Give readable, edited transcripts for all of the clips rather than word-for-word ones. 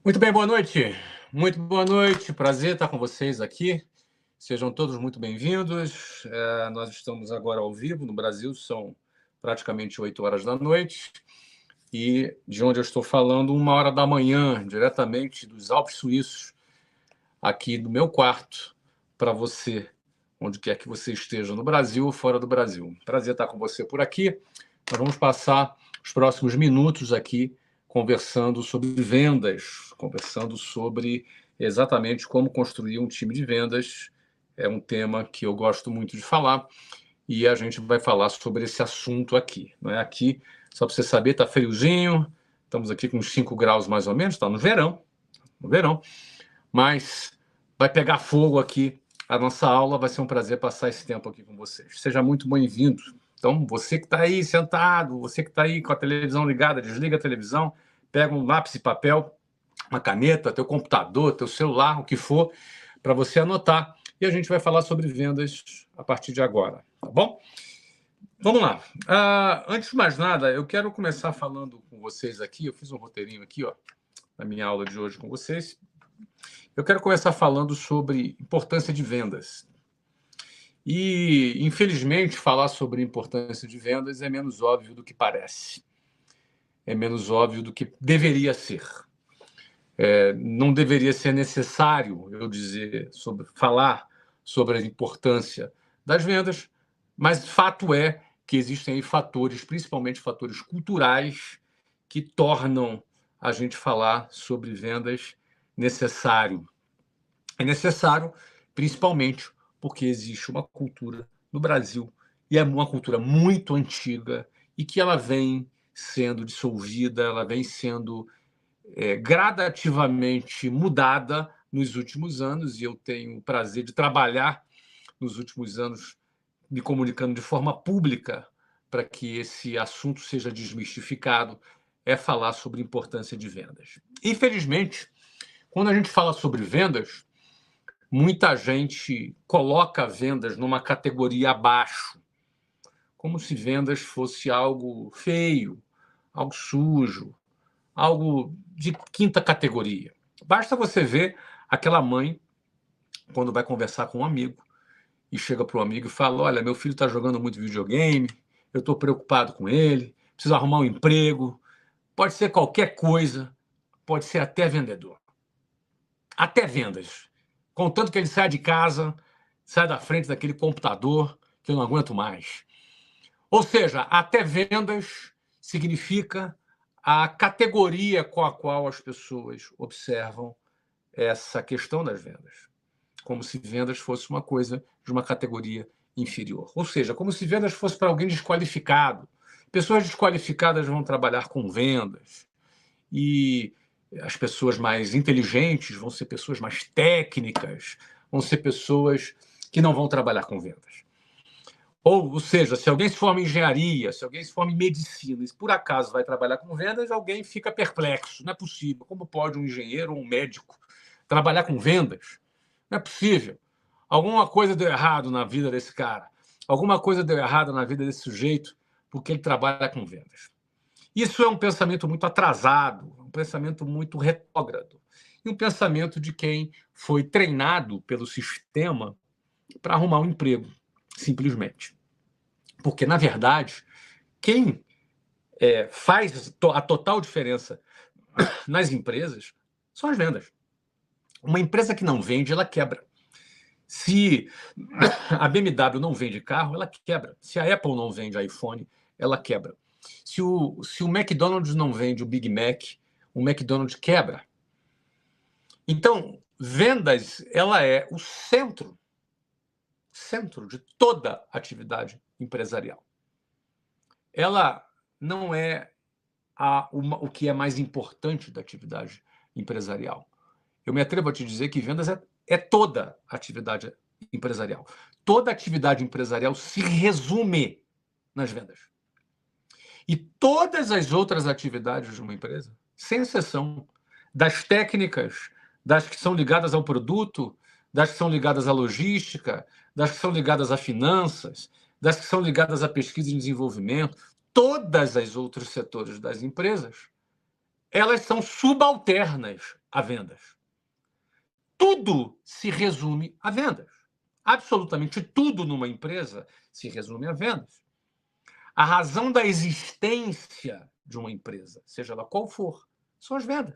Muito bem, boa noite. Muito boa noite, prazer estar com vocês aqui. Sejam todos muito bem-vindos. Nós estamos agora ao vivo no Brasil, são praticamente 8 horas da noite. E de onde eu estou falando, 1 hora da manhã, diretamente dos Alpes Suíços, aqui no meu quarto, para você, onde quer que você esteja, no Brasil ou fora do Brasil. Prazer estar com você por aqui. Nós vamos passar os próximos minutos aqui conversando sobre vendas, conversando sobre exatamente como construir um time de vendas. É um tema que eu gosto muito de falar e a gente vai falar sobre esse assunto aqui. Não é? Aqui, só para você saber, está friozinho, estamos aqui com uns 5 graus mais ou menos, está no verão, mas vai pegar fogo aqui a nossa aula, vai ser um prazer passar esse tempo aqui com vocês. Seja muito bem-vindo. Então, você que está aí sentado, você que está aí com a televisão ligada, desliga a televisão, pega um lápis e papel, uma caneta, teu computador, teu celular, o que for, para você anotar. E a gente vai falar sobre vendas a partir de agora, tá bom? Vamos lá. Antes de mais nada, eu quero começar falando com vocês aqui. Eu fiz um roteirinho aqui, ó, na minha aula de hoje com vocês. Eu quero começar falando sobre importância de vendas. E, infelizmente, falar sobre importância de vendas é menos óbvio do que parece. É menos óbvio do que deveria ser. Não deveria ser necessário eu falar sobre a importância das vendas, mas fato é que existem aí fatores, principalmente fatores culturais, que tornam a gente falar sobre vendas necessário. É necessário, principalmente, porque existe uma cultura no Brasil, e é uma cultura muito antiga, e que ela vem sendo dissolvida, ela vem sendo gradativamente mudada nos últimos anos, e eu tenho o prazer de trabalhar nos últimos anos me comunicando de forma pública para que esse assunto seja desmistificado, é falar sobre importância de vendas. Infelizmente, quando a gente fala sobre vendas, muita gente coloca vendas numa categoria abaixo, como se vendas fosse algo feio, algo sujo, algo de quinta categoria. Basta você ver aquela mãe, quando vai conversar com um amigo, e chega para o amigo e fala: olha, meu filho está jogando muito videogame, eu estou preocupado com ele, preciso arrumar um emprego, pode ser qualquer coisa, pode ser até vendedor. Até vendas. Contanto que ele saia de casa, saia da frente daquele computador, que eu não aguento mais. Ou seja, até vendas significa a categoria com a qual as pessoas observam essa questão das vendas. Como se vendas fosse uma coisa de uma categoria inferior. Ou seja, como se vendas fosse para alguém desqualificado. Pessoas desqualificadas vão trabalhar com vendas. E as pessoas mais inteligentes vão ser pessoas mais técnicas, vão ser pessoas que não vão trabalhar com vendas. Ou seja, se alguém se forma em engenharia, se alguém se forma em medicina e por acaso vai trabalhar com vendas, alguém fica perplexo. Não é possível. Como pode um engenheiro ou um médico trabalhar com vendas? Não é possível. Alguma coisa deu errado na vida desse cara. Alguma coisa deu errado na vida desse sujeito porque ele trabalha com vendas. Isso é um pensamento muito atrasado, um pensamento muito retrógrado. E um pensamento de quem foi treinado pelo sistema para arrumar um emprego, simplesmente. Porque, na verdade, quem faz a total diferença nas empresas são as vendas. Uma empresa que não vende, ela quebra. Se a BMW não vende carro, ela quebra. Se a Apple não vende iPhone, ela quebra. Se o McDonald's não vende o Big Mac, o McDonald's quebra. Então, vendas, ela é o centro de toda atividade empresarial. Ela não é o que é mais importante da atividade empresarial. Eu me atrevo a te dizer que vendas é toda atividade empresarial. Toda atividade empresarial se resume nas vendas. E todas as outras atividades de uma empresa, sem exceção, das técnicas, das que são ligadas ao produto, das que são ligadas à logística, das que são ligadas a finanças, das que são ligadas à pesquisa e desenvolvimento, todas as outros setores das empresas elas são subalternas a vendas. Tudo se resume a vendas. Absolutamente tudo numa empresa se resume a vendas. A razão da existência de uma empresa, seja ela qual for, são as vendas.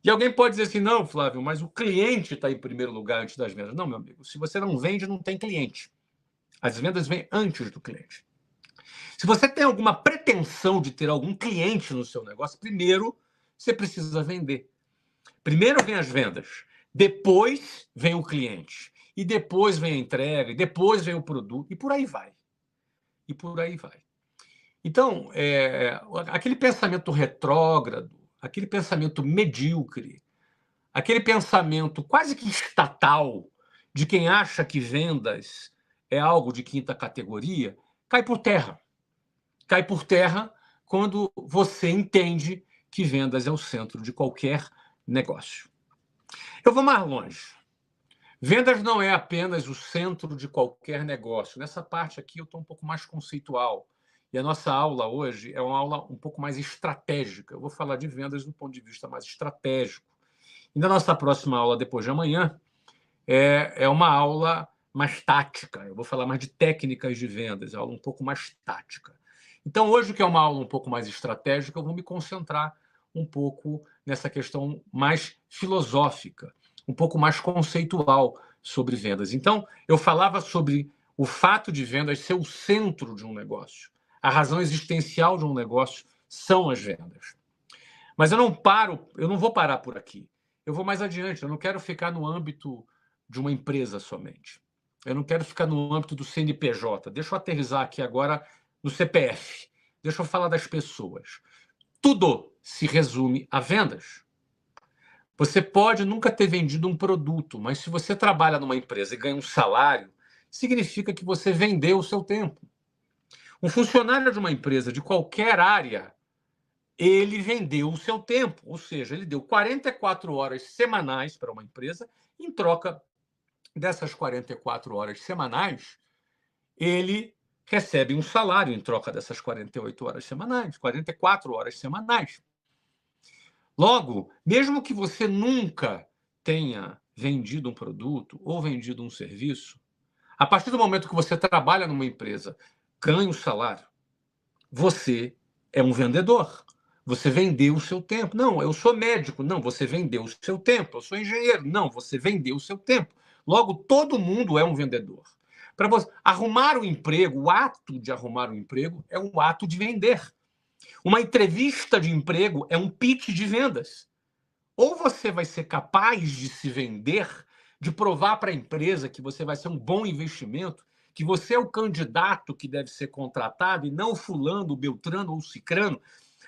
E alguém pode dizer assim, não, Flávio, mas o cliente está em primeiro lugar antes das vendas. Não, meu amigo, se você não vende, não tem cliente. As vendas vêm antes do cliente. Se você tem alguma pretensão de ter algum cliente no seu negócio, primeiro você precisa vender. Primeiro vem as vendas, depois vem o cliente, e depois vem a entrega, e depois vem o produto, e por aí vai. E por aí vai. Então, aquele pensamento retrógrado, aquele pensamento medíocre, aquele pensamento quase que estatal de quem acha que vendas é algo de quinta categoria, cai por terra. Cai por terra quando você entende que vendas é o centro de qualquer negócio. Eu vou mais longe. Vendas não é apenas o centro de qualquer negócio. Nessa parte aqui eu estou um pouco mais conceitual. E a nossa aula hoje é uma aula um pouco mais estratégica. Eu vou falar de vendas do ponto de vista mais estratégico. E na nossa próxima aula, depois de amanhã, é uma aula mais tática. Eu vou falar mais de técnicas de vendas, é uma aula um pouco mais tática. Então, hoje, que é uma aula um pouco mais estratégica, eu vou me concentrar um pouco nessa questão mais filosófica, um pouco mais conceitual sobre vendas. Então, eu falava sobre o fato de vendas ser o centro de um negócio. A razão existencial de um negócio são as vendas. Mas eu não vou parar por aqui. Eu vou mais adiante, eu não quero ficar no âmbito de uma empresa somente. Eu não quero ficar no âmbito do CNPJ. Deixa eu aterrissar aqui agora no CPF. Deixa eu falar das pessoas. Tudo se resume a vendas. Você pode nunca ter vendido um produto, mas se você trabalha numa empresa e ganha um salário, significa que você vendeu o seu tempo. Um funcionário de uma empresa de qualquer área, ele vendeu o seu tempo, ou seja, ele deu 44 horas semanais para uma empresa, em troca dessas 44 horas semanais, ele recebe um salário em troca dessas 48 horas semanais, 44 horas semanais. Logo, mesmo que você nunca tenha vendido um produto ou vendido um serviço, a partir do momento que você trabalha numa empresa, ganha um salário, você é um vendedor. Você vendeu o seu tempo. Não, eu sou médico. Não, você vendeu o seu tempo. Eu sou engenheiro. Não, você vendeu o seu tempo. Logo, todo mundo é um vendedor. Para você arrumar o emprego, o ato de arrumar o emprego é um ato de vender. Uma entrevista de emprego é um pitch de vendas. Ou você vai ser capaz de se vender, de provar para a empresa que você vai ser um bom investimento, que você é o candidato que deve ser contratado e não o fulano, o beltrano ou o cicrano.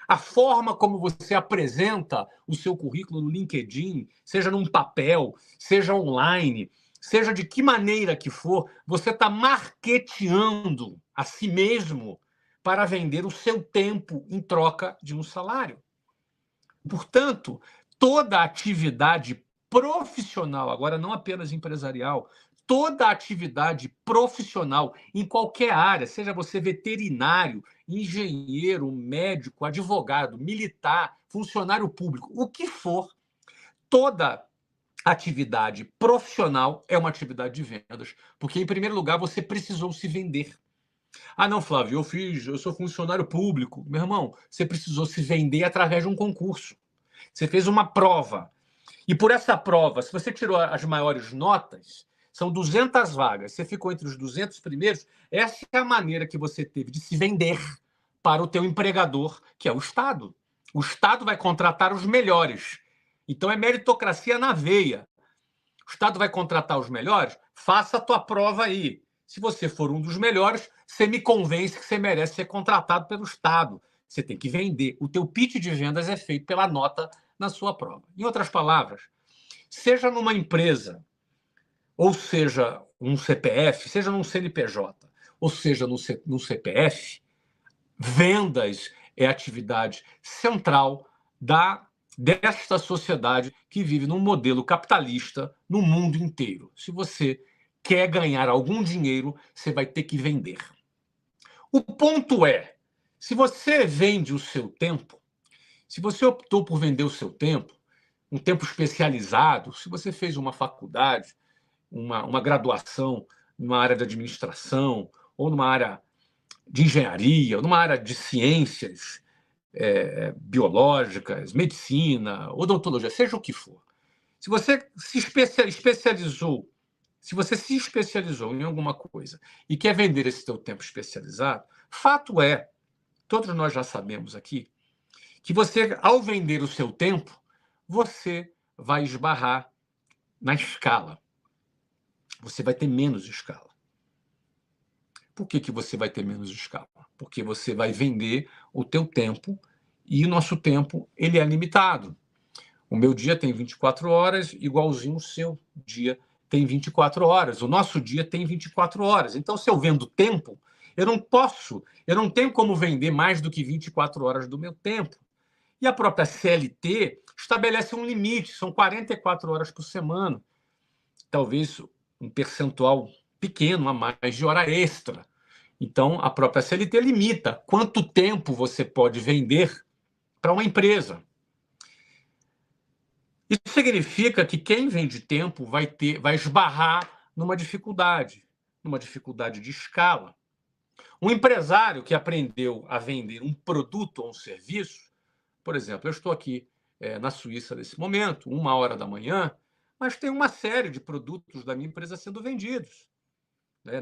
A forma como você apresenta o seu currículo no LinkedIn, seja num papel, seja online, seja de que maneira que for, você está marketeando a si mesmo para vender o seu tempo em troca de um salário. Portanto, toda atividade profissional, agora não apenas empresarial, toda atividade profissional em qualquer área, seja você veterinário, engenheiro, médico, advogado, militar, funcionário público, o que for, toda atividade profissional é uma atividade de vendas, porque, em primeiro lugar, você precisou se vender. Ah, não, Flávio, eu sou funcionário público. Meu irmão, você precisou se vender através de um concurso. Você fez uma prova. E por essa prova, se você tirou as maiores notas, são 200 vagas, você ficou entre os 200 primeiros, essa é a maneira que você teve de se vender para o teu empregador, que é o Estado. O Estado vai contratar os melhores. Então é meritocracia na veia. O Estado vai contratar os melhores? Faça a tua prova aí. Se você for um dos melhores, você me convence que você merece ser contratado pelo Estado. Você tem que vender. O teu pitch de vendas é feito pela nota na sua prova. Em outras palavras, seja numa empresa, ou seja um CPF, seja num CNPJ, ou seja num CPF, vendas é a atividade central desta sociedade que vive num modelo capitalista no mundo inteiro. Se você quer ganhar algum dinheiro, você vai ter que vender. O ponto é, se você vende o seu tempo, Se você optou por vender o seu tempo, um tempo especializado, se você fez uma faculdade, uma graduação numa área de administração, ou numa área de engenharia, ou numa área de ciências biológicas, medicina, odontologia, seja o que for. Se você se especializou, se você se especializou em alguma coisa e quer vender esse teu tempo especializado, fato é, todos nós já sabemos aqui, que você, ao vender o seu tempo, você vai esbarrar na escala. Você vai ter menos escala. Por que você vai ter menos escala? Porque você vai vender o teu tempo e o nosso tempo ele é limitado. O meu dia tem 24 horas, igualzinho o seu dia tem 24 horas. O nosso dia tem 24 horas. Então, se eu vendo tempo, eu não tenho como vender mais do que 24 horas do meu tempo. E a própria CLT estabelece um limite, são 44 horas por semana. Talvez um percentual pequeno a mais de hora extra. Então, a própria CLT limita quanto tempo você pode vender para uma empresa. Isso significa que quem vende tempo vai esbarrar numa dificuldade de escala. Um empresário que aprendeu a vender um produto ou um serviço, por exemplo, eu estou aqui na Suíça nesse momento, 1h da manhã, mas tem uma série de produtos da minha empresa sendo vendidos.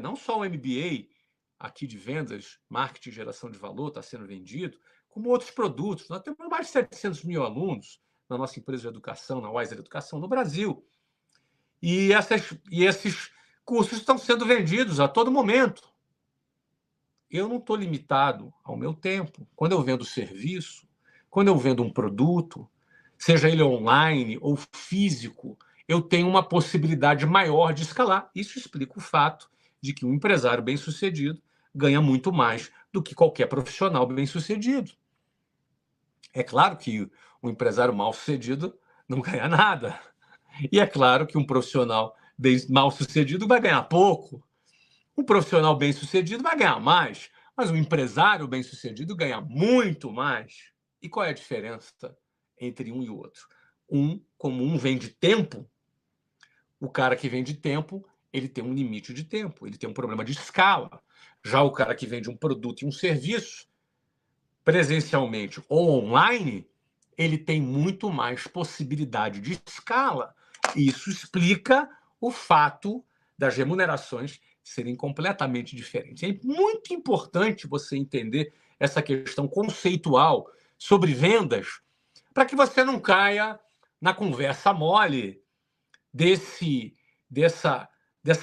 Não só o MBA aqui de vendas, marketing e geração de valor está sendo vendido, como outros produtos. Nós temos mais de 700 mil alunos na nossa empresa de educação, na Wiser Educação, no Brasil. E esses cursos estão sendo vendidos a todo momento. Eu não estou limitado ao meu tempo. Quando eu vendo serviço, quando eu vendo um produto, seja ele online ou físico, eu tenho uma possibilidade maior de escalar. Isso explica o fato de que um empresário bem-sucedido ganha muito mais do que qualquer profissional bem-sucedido. É claro que um empresário mal-sucedido não ganha nada. E é claro que um profissional mal-sucedido vai ganhar pouco. Um profissional bem-sucedido vai ganhar mais, mas um empresário bem-sucedido ganha muito mais. E qual é a diferença entre um e o outro? Como um vende tempo, o cara que vende tempo, ele tem um limite de tempo, ele tem um problema de escala. Já o cara que vende um produto e um serviço, presencialmente ou online, ele tem muito mais possibilidade de escala. Isso explica o fato das remunerações serem completamente diferentes. É muito importante você entender essa questão conceitual sobre vendas para que você não caia na conversa mole dessa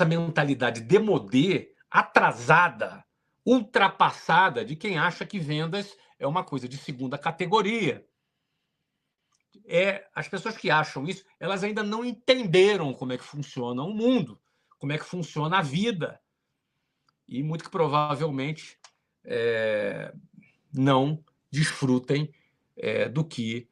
mentalidade demodê, atrasada, ultrapassada de quem acha que vendas é uma coisa de segunda categoria. As pessoas que acham isso, elas ainda não entenderam como é que funciona o mundo, como é que funciona a vida. E muito que provavelmente não desfrutem do que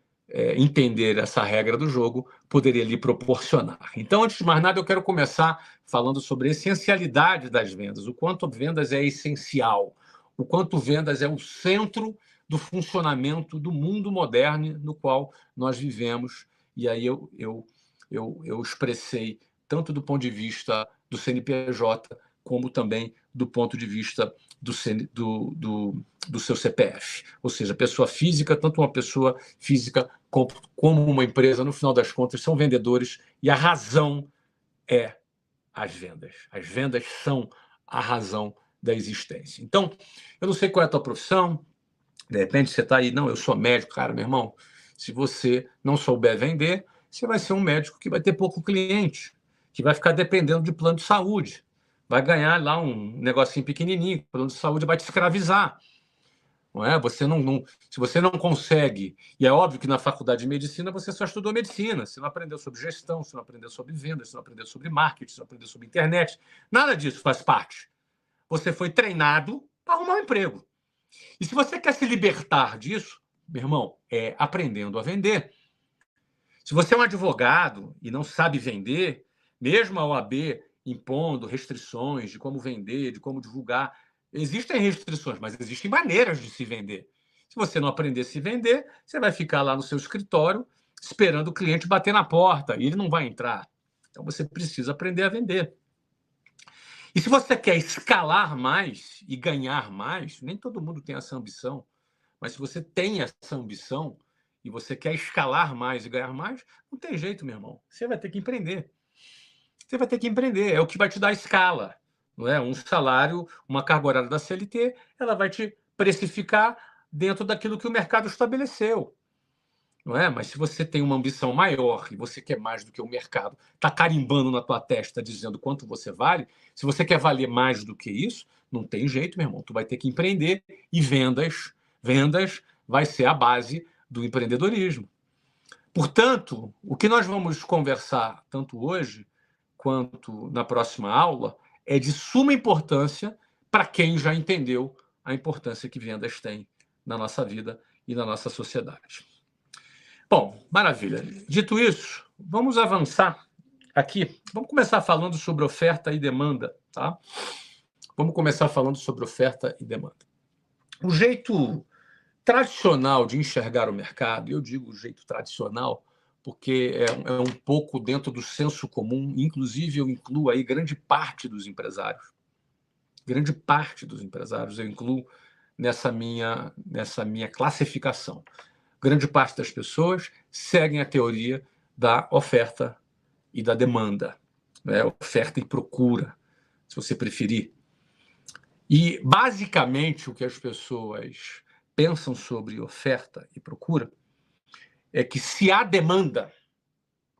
entender essa regra do jogo poderia lhe proporcionar. Então, antes de mais nada, eu quero começar falando sobre a essencialidade das vendas, o quanto vendas é essencial, o quanto vendas é o centro do funcionamento do mundo moderno no qual nós vivemos. E aí eu expressei tanto do ponto de vista do CNPJ, como também do ponto de vista do seu CPF. Ou seja, pessoa física, tanto uma pessoa física como uma empresa, no final das contas, são vendedores e a razão é as vendas. As vendas são a razão da existência. Então, eu não sei qual é a tua profissão, de repente você está aí, não, eu sou médico, cara, meu irmão, se você não souber vender, você vai ser um médico que vai ter pouco cliente, que vai ficar dependendo de plano de saúde, vai ganhar lá um negocinho pequenininho, o plano de saúde vai te escravizar. Não é? Se você não consegue, e é óbvio que na faculdade de medicina você só estudou medicina, você não aprendeu sobre gestão, você não aprendeu sobre vendas, você não aprendeu sobre marketing, você não aprendeu sobre internet, nada disso faz parte. Você foi treinado para arrumar um emprego. E se você quer se libertar disso, meu irmão, é aprendendo a vender. Se você é um advogado e não sabe vender, mesmo a OAB impondo restrições de como vender, de como divulgar, existem restrições, mas existem maneiras de se vender. Se você não aprender a se vender, você vai ficar lá no seu escritório esperando o cliente bater na porta e ele não vai entrar. Então, você precisa aprender a vender. E se você quer escalar mais e ganhar mais, nem todo mundo tem essa ambição, mas se você tem essa ambição e você quer escalar mais e ganhar mais, não tem jeito, meu irmão. Você vai ter que empreender. Você vai ter que empreender. É o que vai te dar escala. Não é? Um salário, uma carga horária da CLT, ela vai te precificar dentro daquilo que o mercado estabeleceu. Não é? Mas se você tem uma ambição maior e você quer mais do que o mercado, está carimbando na tua testa dizendo quanto você vale, se você quer valer mais do que isso, não tem jeito, meu irmão. Tu vai ter que empreender e vendas vai ser a base do empreendedorismo. Portanto, o que nós vamos conversar tanto hoje quanto na próxima aula é de suma importância para quem já entendeu a importância que vendas têm na nossa vida e na nossa sociedade. Bom, maravilha. Dito isso, vamos avançar aqui. Vamos começar falando sobre oferta e demanda, tá? Vamos começar falando sobre oferta e demanda. O jeito tradicional de enxergar o mercado, e eu digo jeito tradicional porque é um pouco dentro do senso comum, inclusive eu incluo aí grande parte dos empresários. Grande parte dos empresários eu incluo nessa minha classificação. Grande parte das pessoas seguem a teoria da oferta e da demanda, né? Oferta e procura, se você preferir. E, basicamente, o que as pessoas pensam sobre oferta e procura é que se há demanda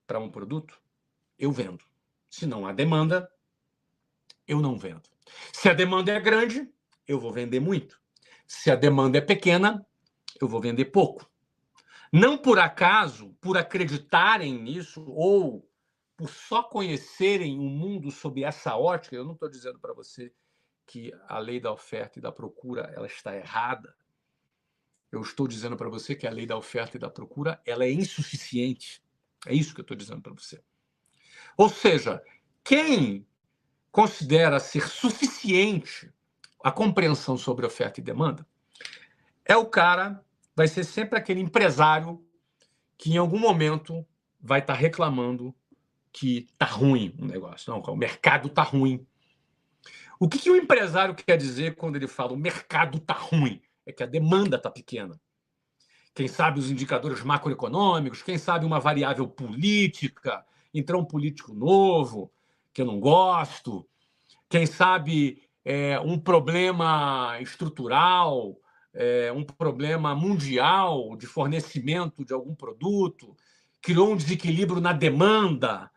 para um produto, eu vendo. Se não há demanda, eu não vendo. Se a demanda é grande, eu vou vender muito. Se a demanda é pequena, eu vou vender pouco. Não por acaso, por acreditarem nisso ou por só conhecerem o mundo sob essa ótica, eu não estou dizendo para você que a lei da oferta e da procura ela está errada. Eu estou dizendo para você que a lei da oferta e da procura ela é insuficiente. É isso que eu estou dizendo para você. Ou seja, quem considera ser suficiente a compreensão sobre oferta e demanda é o cara, vai ser sempre aquele empresário que em algum momento vai estar reclamando que está ruim o negócio. Não, o mercado está ruim. O que o empresário quer dizer quando ele fala o mercado está ruim? É que a demanda está pequena. Quem sabe os indicadores macroeconômicos, quem sabe uma variável política, entrar um político novo, que eu não gosto, quem sabe um problema estrutural, um problema mundial de fornecimento de algum produto, criou um desequilíbrio na demanda,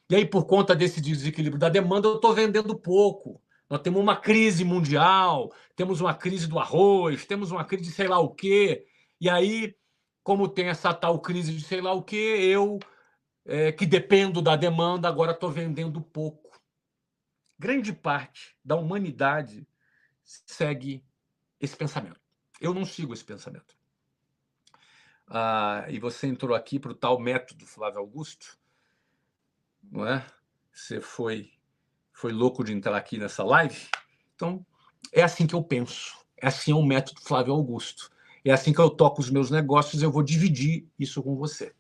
e aí, por conta desse desequilíbrio da demanda, eu estou vendendo pouco. Nós temos uma crise mundial, temos uma crise do arroz, temos uma crise de sei lá o quê, e aí, como tem essa tal crise de sei lá o quê, eu, que dependo da demanda, agora estou vendendo pouco. Grande parte da humanidade segue esse pensamento. Eu não sigo esse pensamento. E você entrou aqui para o tal método Flávio Augusto, não é? Você foi louco de entrar aqui nessa live? Então, é assim que eu penso. É assim o método Flávio Augusto. É assim que eu toco os meus negócios, eu vou dividir isso com você.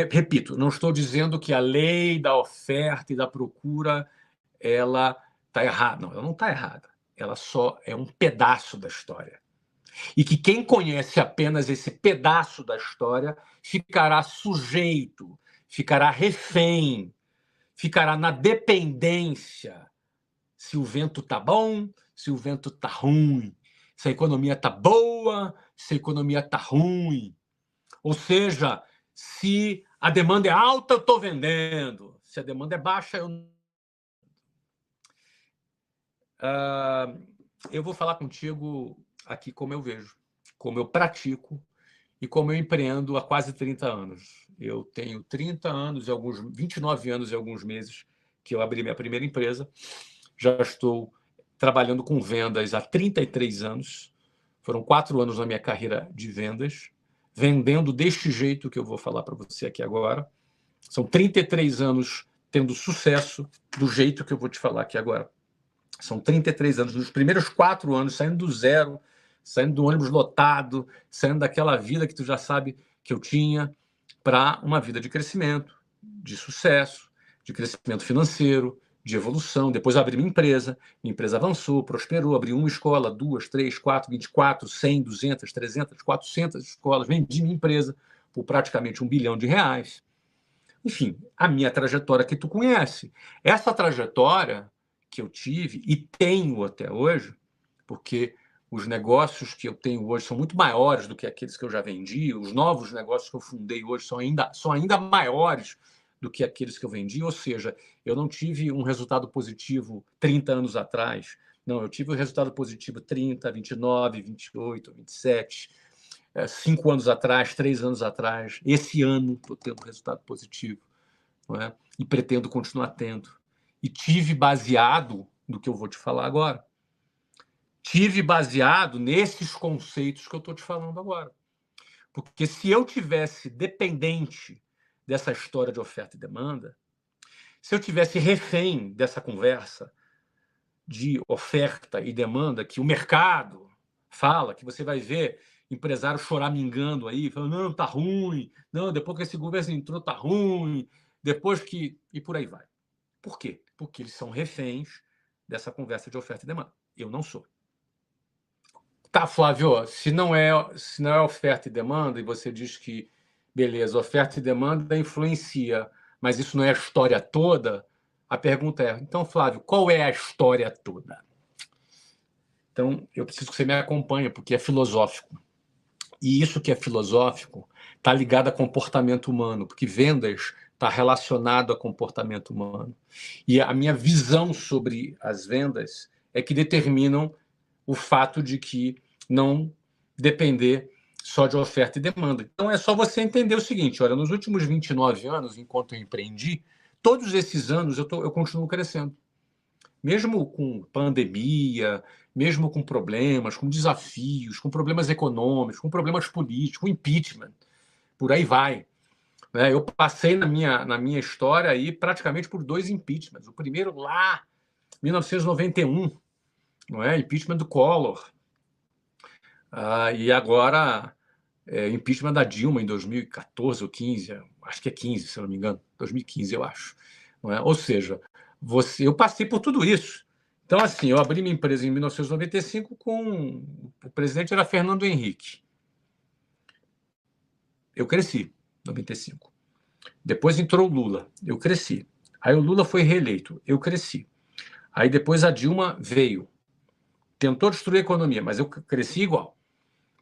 Repito, não estou dizendo que a lei da oferta e da procura ela está errada. Não, ela não está errada. Ela só é um pedaço da história. E que quem conhece apenas esse pedaço da história ficará sujeito, ficará refém, ficará na dependência se o vento está bom, se o vento está ruim, se a economia está boa, se a economia está ruim. Ou seja, se a demanda é alta, eu estou vendendo. Se a demanda é baixa, eu vou falar contigo aqui como eu vejo, como eu pratico e como eu empreendo há quase 30 anos. Eu tenho 30 anos, 29 anos e alguns meses que eu abri minha primeira empresa. Já estou trabalhando com vendas há 33 anos. Foram 4 anos na minha carreira de vendas, vendendo deste jeito que eu vou falar para você aqui agora. São 33 anos tendo sucesso do jeito que eu vou te falar aqui agora. São 33 anos. Nos primeiros 4 anos, saindo do zero, saindo do ônibus lotado, saindo daquela vida que tu já sabe que eu tinha, para uma vida de crescimento, de sucesso, de crescimento financeiro, de evolução. Depois abri minha empresa avançou, prosperou, abri uma escola, 2, 3, 4, 24, 100, 200, 300, 400 escolas, vendi minha empresa por praticamente R$1 bilhão. Enfim, a minha trajetória que tu conhece. Essa trajetória que eu tive e tenho até hoje, porque os negócios que eu tenho hoje são muito maiores do que aqueles que eu já vendi, os novos negócios que eu fundei hoje são ainda maiores do que aqueles que eu vendi, ou seja, eu não tive um resultado positivo 30 anos atrás, não, eu tive um resultado positivo 30, 29, 28, 27, 5 anos atrás, 3 anos atrás, esse ano estou tendo um resultado positivo, não é? E pretendo continuar tendo. E tive baseado no que eu vou te falar agora. Tive baseado nesses conceitos que eu estou te falando agora. Porque se eu tivesse dependente dessa história de oferta e demanda, se eu tivesse refém dessa conversa de oferta e demanda, que o mercado fala, que você vai ver empresário choramingando aí, falando, não, tá ruim, não, depois que esse governo entrou, tá ruim, depois que... E por aí vai. Por quê? Porque eles são reféns dessa conversa de oferta e demanda. Eu não sou. Tá, Flávio, se não é oferta e demanda, e você diz que, beleza, oferta e demanda influencia, mas isso não é a história toda, a pergunta é, então, Flávio, qual é a história toda? Então, eu preciso que você me acompanhe, porque é filosófico. E isso que é filosófico está ligado a comportamento humano, porque vendas está relacionado a comportamento humano. E a minha visão sobre as vendas é que determinam o fato de que não depender só de oferta e demanda. Então, é só você entender o seguinte, olha, nos últimos 29 anos, enquanto eu empreendi, todos esses anos eu continuo crescendo. Mesmo com pandemia, mesmo com problemas, com desafios, com problemas econômicos, com problemas políticos, com impeachment, por aí vai. Eu passei na minha história aí praticamente por 2 impeachments. O primeiro lá, 1991, não é? Impeachment do Collor. E agora, impeachment da Dilma em 2014 ou 15, acho que é 15, se eu não me engano, 2015, eu acho. Não é? Ou seja, eu passei por tudo isso. Então, assim, eu abri minha empresa em 1995 com... O presidente era Fernando Henrique. Eu cresci, em 95. Depois entrou o Lula, eu cresci. Aí o Lula foi reeleito, eu cresci. Aí depois a Dilma veio. Tentou destruir a economia, mas eu cresci igual.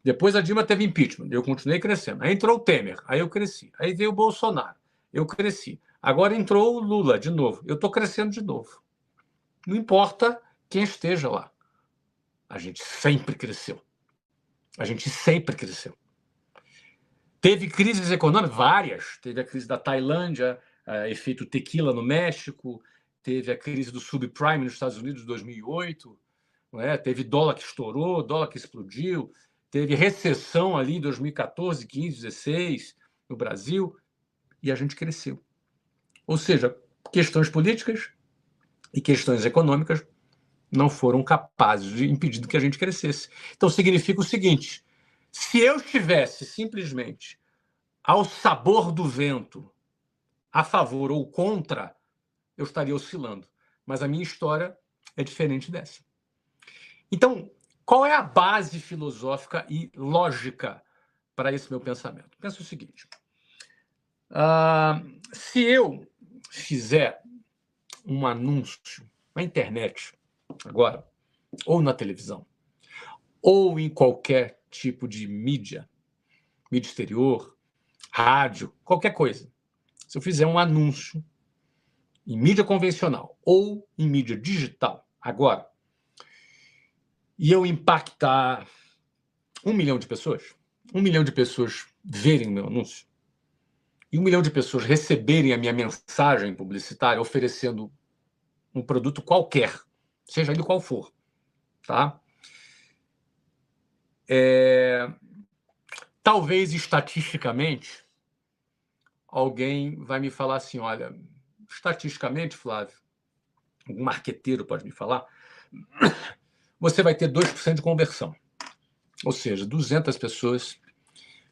Depois a Dilma teve impeachment, eu continuei crescendo. Aí entrou o Temer, aí eu cresci. Aí veio o Bolsonaro, eu cresci. Agora entrou o Lula de novo, eu estou crescendo de novo. Não importa quem esteja lá. A gente sempre cresceu. A gente sempre cresceu. Teve crises econômicas, várias. Teve a crise da Tailândia, efeito tequila no México, teve a crise do subprime nos Estados Unidos de 2008, não é? Teve dólar que estourou, dólar que explodiu, teve recessão ali em 2014, 15, 16 no Brasil, e a gente cresceu. Ou seja, questões políticas e questões econômicas não foram capazes de impedir que a gente crescesse. Então, significa o seguinte, se eu estivesse simplesmente ao sabor do vento, a favor ou contra, eu estaria oscilando. Mas a minha história é diferente dessa. Então, qual é a base filosófica e lógica para esse meu pensamento? Pensa o seguinte, se eu fizer um anúncio na internet, agora, ou na televisão, ou em qualquer tipo de mídia exterior, rádio, qualquer coisa, se eu fizer um anúncio em mídia convencional ou em mídia digital, agora, e eu impactar 1 milhão de pessoas, 1 milhão de pessoas verem o meu anúncio, e 1 milhão de pessoas receberem a minha mensagem publicitária oferecendo um produto qualquer, seja ele qual for, tá? Talvez, estatisticamente, alguém vai me falar assim, olha, estatisticamente, Flávio, um marqueteiro pode me falar, você vai ter 2% de conversão. Ou seja, 200 pessoas,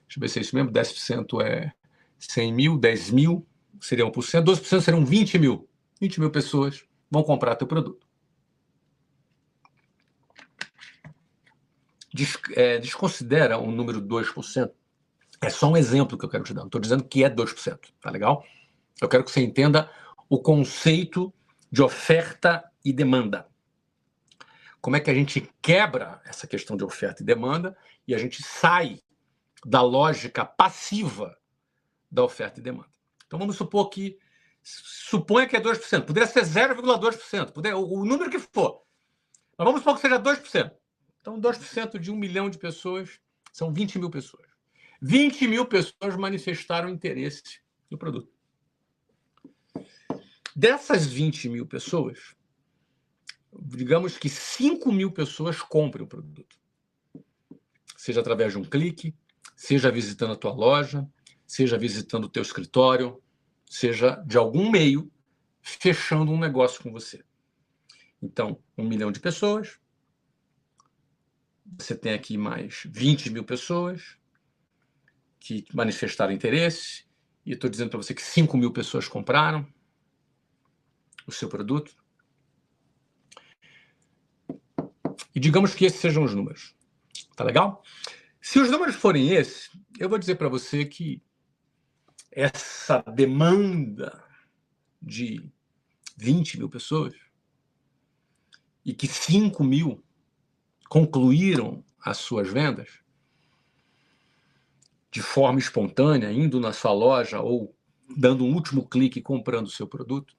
deixa eu ver se é isso mesmo, 10% é 100 mil, 10 mil seria 1%, 12% seriam 20 mil. 20 mil pessoas vão comprar teu produto. Desconsidera o número 2%. É só um exemplo que eu quero te dar. Não estou dizendo que é 2%. Tá legal? Eu quero que você entenda o conceito de oferta e demanda. Como é que a gente quebra essa questão de oferta e demanda e a gente sai da lógica passiva da oferta e demanda. Então vamos supor que suponha que é 2%, poderia ser 0,2%, o número que for. Mas vamos supor que seja 2%. Então 2% de 1 milhão de pessoas são 20 mil pessoas. 20 mil pessoas manifestaram interesse no produto. Dessas 20 mil pessoas, digamos que 5 mil pessoas comprem o produto. Seja através de um clique, seja visitando a tua loja, seja visitando o teu escritório, seja de algum meio fechando um negócio com você. Então, 1 milhão de pessoas, você tem aqui mais 20 mil pessoas que manifestaram interesse, e estou dizendo para você que 5 mil pessoas compraram o seu produto. E digamos que esses sejam os números. Tá legal? Se os números forem esses, eu vou dizer para você que essa demanda de 20 mil pessoas e que 5 mil concluíram as suas vendas de forma espontânea, indo na sua loja ou dando um último clique e comprando o seu produto,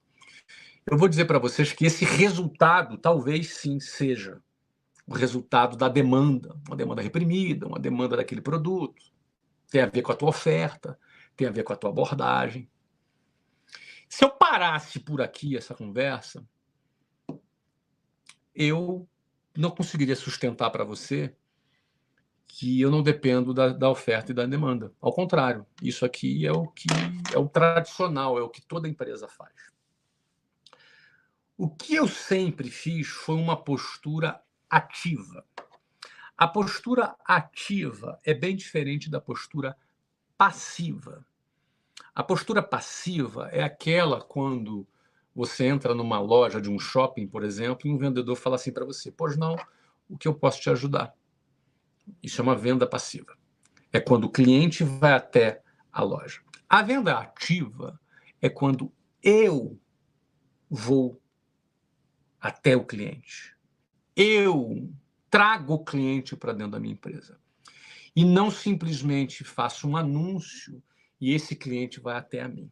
eu vou dizer para vocês que esse resultado talvez sim seja o resultado da demanda, uma demanda reprimida, uma demanda daquele produto. Tem a ver com a tua oferta, tem a ver com a tua abordagem. Se eu parasse por aqui essa conversa, eu não conseguiria sustentar para você que eu não dependo da oferta e da demanda. Ao contrário, isso aqui é o tradicional, é o que toda empresa faz. O que eu sempre fiz foi uma postura ativa. A postura ativa é bem diferente da postura passiva. A postura passiva é aquela quando você entra numa loja de um shopping, por exemplo, e um vendedor fala assim para você: pois não, o que eu posso te ajudar? Isso é uma venda passiva. É quando o cliente vai até a loja. A venda ativa é quando eu vou até o cliente. Eu trago o cliente para dentro da minha empresa. E não simplesmente faço um anúncio e esse cliente vai até a mim.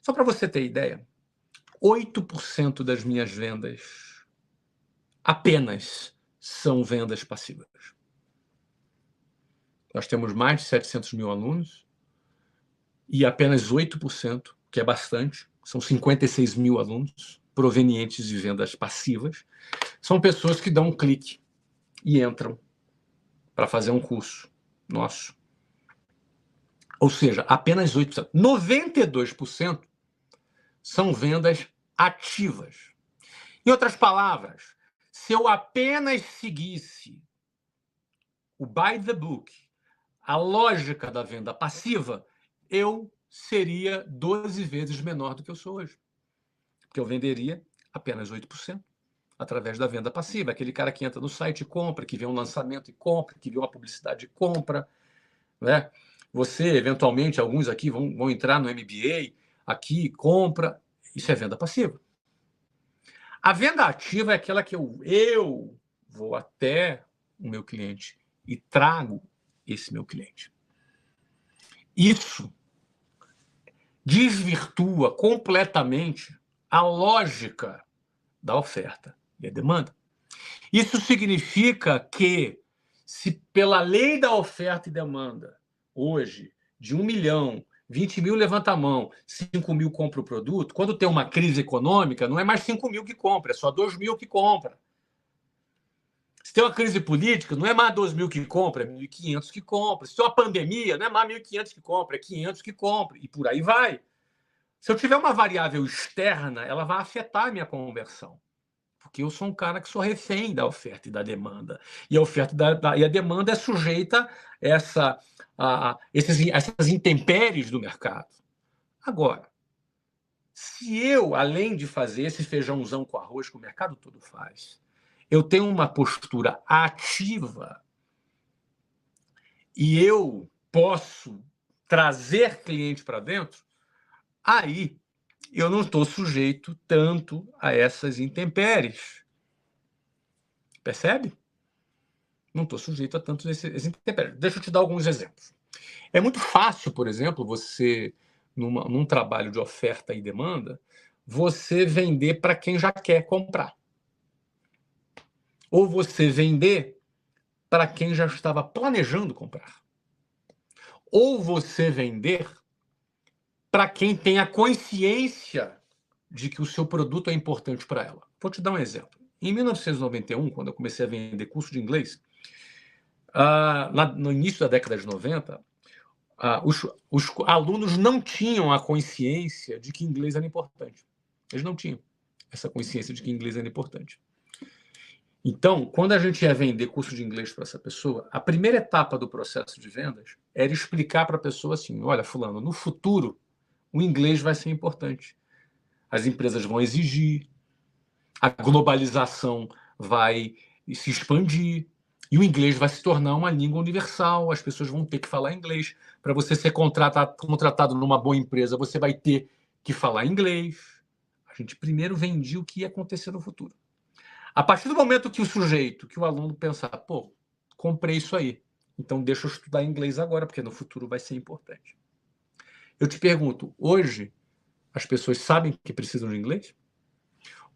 Só para você ter ideia, 8% das minhas vendas apenas são vendas passivas. Nós temos mais de 700 mil alunos e apenas 8%, que é bastante, são 56 mil alunos provenientes de vendas passivas, são pessoas que dão um clique e entram para fazer um curso nosso. Ou seja, apenas 8%. 92% são vendas ativas. Em outras palavras, se eu apenas seguisse o by the book, a lógica da venda passiva, eu seria 12 vezes menor do que eu sou hoje. Porque eu venderia apenas 8% através da venda passiva. Aquele cara que entra no site e compra, que vê um lançamento e compra, que vê uma publicidade e compra, né? Você, eventualmente, alguns aqui vão entrar no MBA, aqui, compra. Isso é venda passiva. A venda ativa é aquela que eu vou até o meu cliente e trago esse meu cliente. Isso desvirtua completamente a lógica da oferta e a demanda. Isso significa que, se pela lei da oferta e demanda, hoje, de 1 milhão, 20 mil levanta a mão, 5 mil compra o produto, quando tem uma crise econômica, não é mais 5 mil que compra, é só 2 mil que compra. Se tem uma crise política, não é mais 2 mil que compra, é 1.500 que compra. Se tem uma pandemia, não é mais 1.500 que compra, é 500 que compra, e por aí vai. Se eu tiver uma variável externa, ela vai afetar a minha conversão. porque eu sou um cara que sou refém da oferta e da demanda. E a oferta e a demanda é sujeita a essas intempéries do mercado. Agora, se eu, além de fazer esse feijãozão com arroz que o mercado todo faz, eu tenho uma postura ativa e eu posso trazer cliente para dentro, aí eu não estou sujeito tanto a essas intempéries. Percebe? Não estou sujeito a tantos esses intempéries. Deixa eu te dar alguns exemplos. É muito fácil, por exemplo, você, num trabalho de oferta e demanda, você vender para quem já quer comprar. Ou você vender para quem já estava planejando comprar. Ou você vender para quem tem a consciência de que o seu produto é importante para ela. Vou te dar um exemplo. Em 1991, quando eu comecei a vender curso de inglês, no início da década de 90, os alunos não tinham a consciência de que inglês era importante. Eles não tinham essa consciência de que inglês era importante. Então, quando a gente ia vender curso de inglês para essa pessoa, a primeira etapa do processo de vendas era explicar para a pessoa assim: olha, fulano, no futuro, o inglês vai ser importante. As empresas vão exigir, a globalização vai se expandir, e o inglês vai se tornar uma língua universal, as pessoas vão ter que falar inglês. Para você ser contratado numa boa empresa, você vai ter que falar inglês. A gente primeiro vendia o que ia acontecer no futuro. A partir do momento que o aluno pensar, pô, comprei isso aí, então deixa eu estudar inglês agora, porque no futuro vai ser importante. Eu te pergunto, hoje as pessoas sabem que precisam de inglês?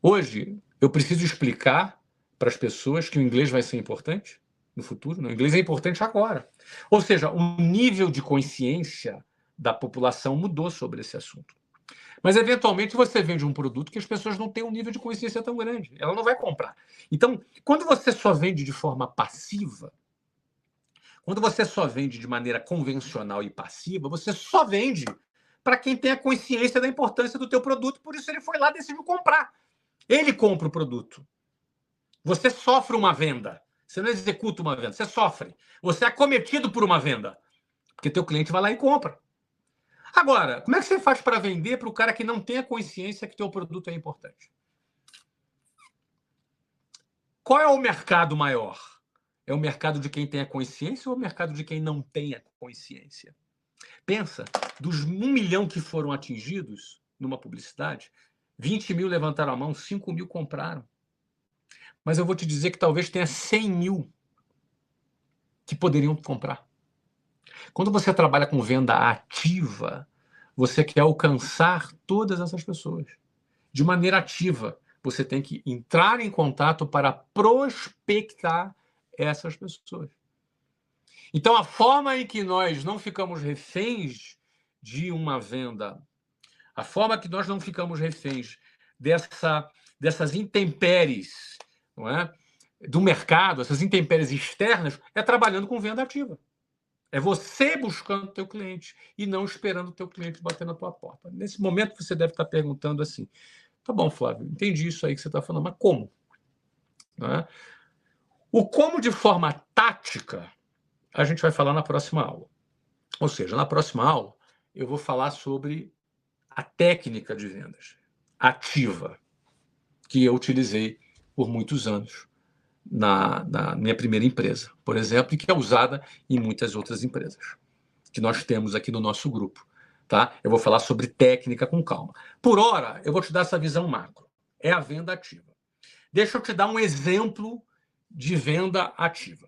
Hoje eu preciso explicar para as pessoas que o inglês vai ser importante no futuro? Não, o inglês é importante agora. Ou seja, o nível de consciência da população mudou sobre esse assunto. Mas, eventualmente, você vende um produto que as pessoas não têm um nível de consciência tão grande. Ela não vai comprar. Então, quando você só vende de forma passiva, quando você só vende de maneira convencional e passiva, você só vende para quem tem a consciência da importância do teu produto, por isso ele foi lá e decidiu comprar. Ele compra o produto. Você sofre uma venda. Você não executa uma venda, você sofre. Você é acometido por uma venda, porque teu cliente vai lá e compra. Agora, como é que você faz para vender para o cara que não tem a consciência que teu produto é importante? Qual é o mercado maior? É o mercado de quem tem a consciência ou o mercado de quem não tem a consciência? Pensa, dos 1 milhão que foram atingidos numa publicidade, 20 mil levantaram a mão, 5 mil compraram. Mas eu vou te dizer que talvez tenha 100 mil que poderiam comprar. Quando você trabalha com venda ativa, você quer alcançar todas essas pessoas. De maneira ativa, você tem que entrar em contato para prospectar essas pessoas. Então, a forma em que nós não ficamos reféns de uma venda, a forma que nós não ficamos reféns dessas intempéries, não é? Do mercado, essas intempéries externas, é trabalhando com venda ativa. É você buscando o teu cliente e não esperando o teu cliente bater na tua porta. Nesse momento, você deve estar perguntando assim, tá bom, Flávio, entendi isso aí que você está falando, mas como? Não é? O como de forma tática, a gente vai falar na próxima aula. Ou seja, na próxima aula, eu vou falar sobre a técnica de vendas ativa que eu utilizei por muitos anos na minha primeira empresa, por exemplo, e que é usada em muitas outras empresas que nós temos aqui no nosso grupo. Tá? Eu vou falar sobre técnica com calma. Por hora, eu vou te dar essa visão macro. É a venda ativa. Deixa eu te dar um exemplo de venda ativa.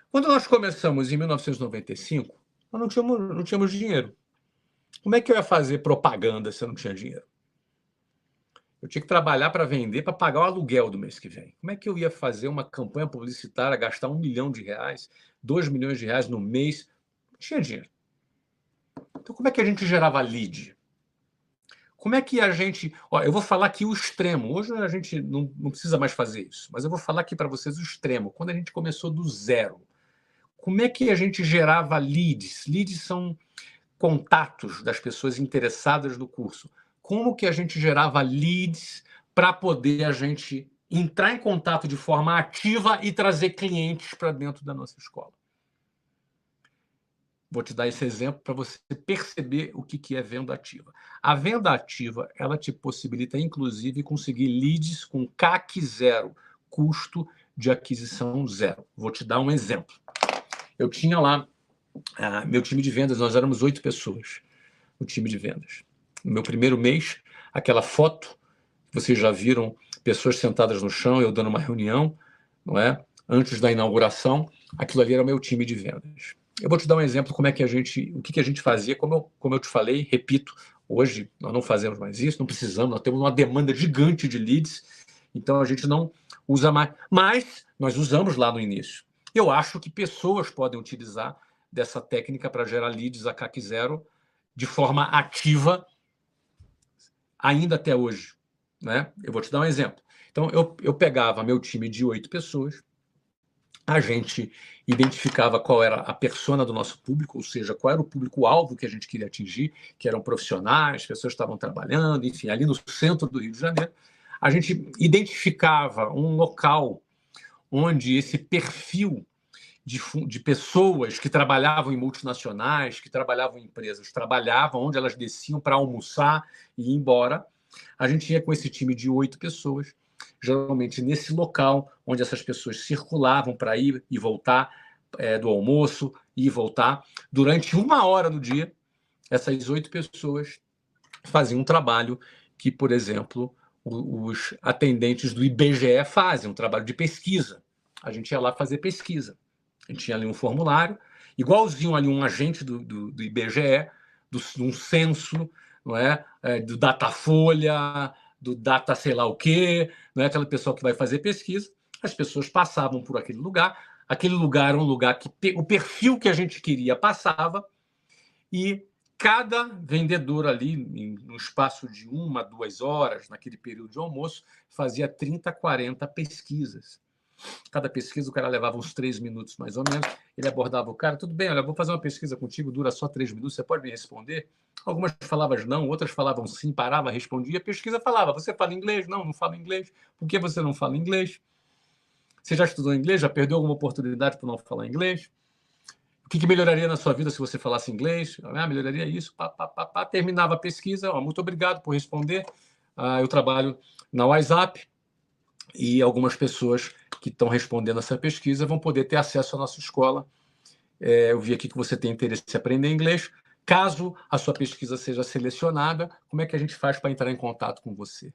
Quando nós começamos em 1995, nós não tínhamos dinheiro. Como é que eu ia fazer propaganda se eu não tinha dinheiro? Eu tinha que trabalhar para vender, para pagar o aluguel do mês que vem. Como é que eu ia fazer uma campanha publicitária, gastar R$1 milhão, R$2 milhões no mês? Não tinha dinheiro. Então, como é que a gente gerava lead? Como é que a gente... eu vou falar aqui o extremo. Hoje a gente não precisa mais fazer isso, mas eu vou falar aqui para vocês o extremo. Quando a gente começou do zero, como é que a gente gerava leads? Leads são contatos das pessoas interessadas no curso. Como que a gente gerava leads para poder a gente entrar em contato de forma ativa e trazer clientes para dentro da nossa escola. Vou te dar esse exemplo para você perceber o que é venda ativa. A venda ativa, ela te possibilita, inclusive, conseguir leads com CAC zero, custo de aquisição zero. Vou te dar um exemplo. Eu tinha lá meu time de vendas, nós éramos 8 pessoas, o time de vendas. No meu primeiro mês, aquela foto, vocês já viram pessoas sentadas no chão, eu dando uma reunião, não é? Antes da inauguração, aquilo ali era o meu time de vendas. Eu vou te dar um exemplo como é que o que a gente fazia, como eu te falei, repito, hoje nós não fazemos mais isso, não precisamos, nós temos uma demanda gigante de leads, então a gente não usa mais, mas nós usamos lá no início. Eu acho que pessoas podem utilizar dessa técnica para gerar leads a CAC zero de forma ativa ainda até hoje, né? Eu vou te dar um exemplo. Então, eu pegava meu time de 8 pessoas, a gente identificava qual era a persona do nosso público, ou seja, qual era o público-alvo que a gente queria atingir, que eram profissionais, pessoas que estavam trabalhando, enfim, ali no centro do Rio de Janeiro. A gente identificava um local onde esse perfil de pessoas que trabalhavam em multinacionais, que trabalhavam em empresas, trabalhavam onde elas desciam para almoçar e ir embora. A gente ia com esse time de 8 pessoas, geralmente nesse local onde essas pessoas circulavam para ir e voltar do almoço, ir e voltar. Durante 1 hora no dia, essas 8 pessoas faziam um trabalho que, por exemplo, os atendentes do IBGE fazem, um trabalho de pesquisa. A gente ia lá fazer pesquisa. A gente tinha ali um formulário, igualzinho ali um agente do IBGE, de um censo, não é? Do Datafolha, do Data sei lá o quê, não é? Aquela pessoa que vai fazer pesquisa. As pessoas passavam por aquele lugar era um lugar que o perfil que a gente queria passava, e cada vendedor ali, no espaço de 1 a 2 horas, naquele período de almoço, fazia 30, 40 pesquisas. Cada pesquisa o cara levava uns 3 minutos, mais ou menos. Ele abordava o cara, tudo bem, olha, vou fazer uma pesquisa contigo, dura só 3 minutos, você pode me responder? Algumas falavam não, outras falavam sim, parava, respondia. A pesquisa falava, você fala inglês? Não, não falo inglês. Por que você não fala inglês? Você já estudou inglês? Já perdeu alguma oportunidade por não falar inglês? O que melhoraria na sua vida se você falasse inglês? Melhoraria isso. Terminava a pesquisa. Muito obrigado por responder. Eu trabalho na WhatsApp e algumas pessoas que estão respondendo essa pesquisa vão poder ter acesso à nossa escola. Eu vi aqui que você tem interesse em aprender inglês. Caso a sua pesquisa seja selecionada, como é que a gente faz para entrar em contato com você?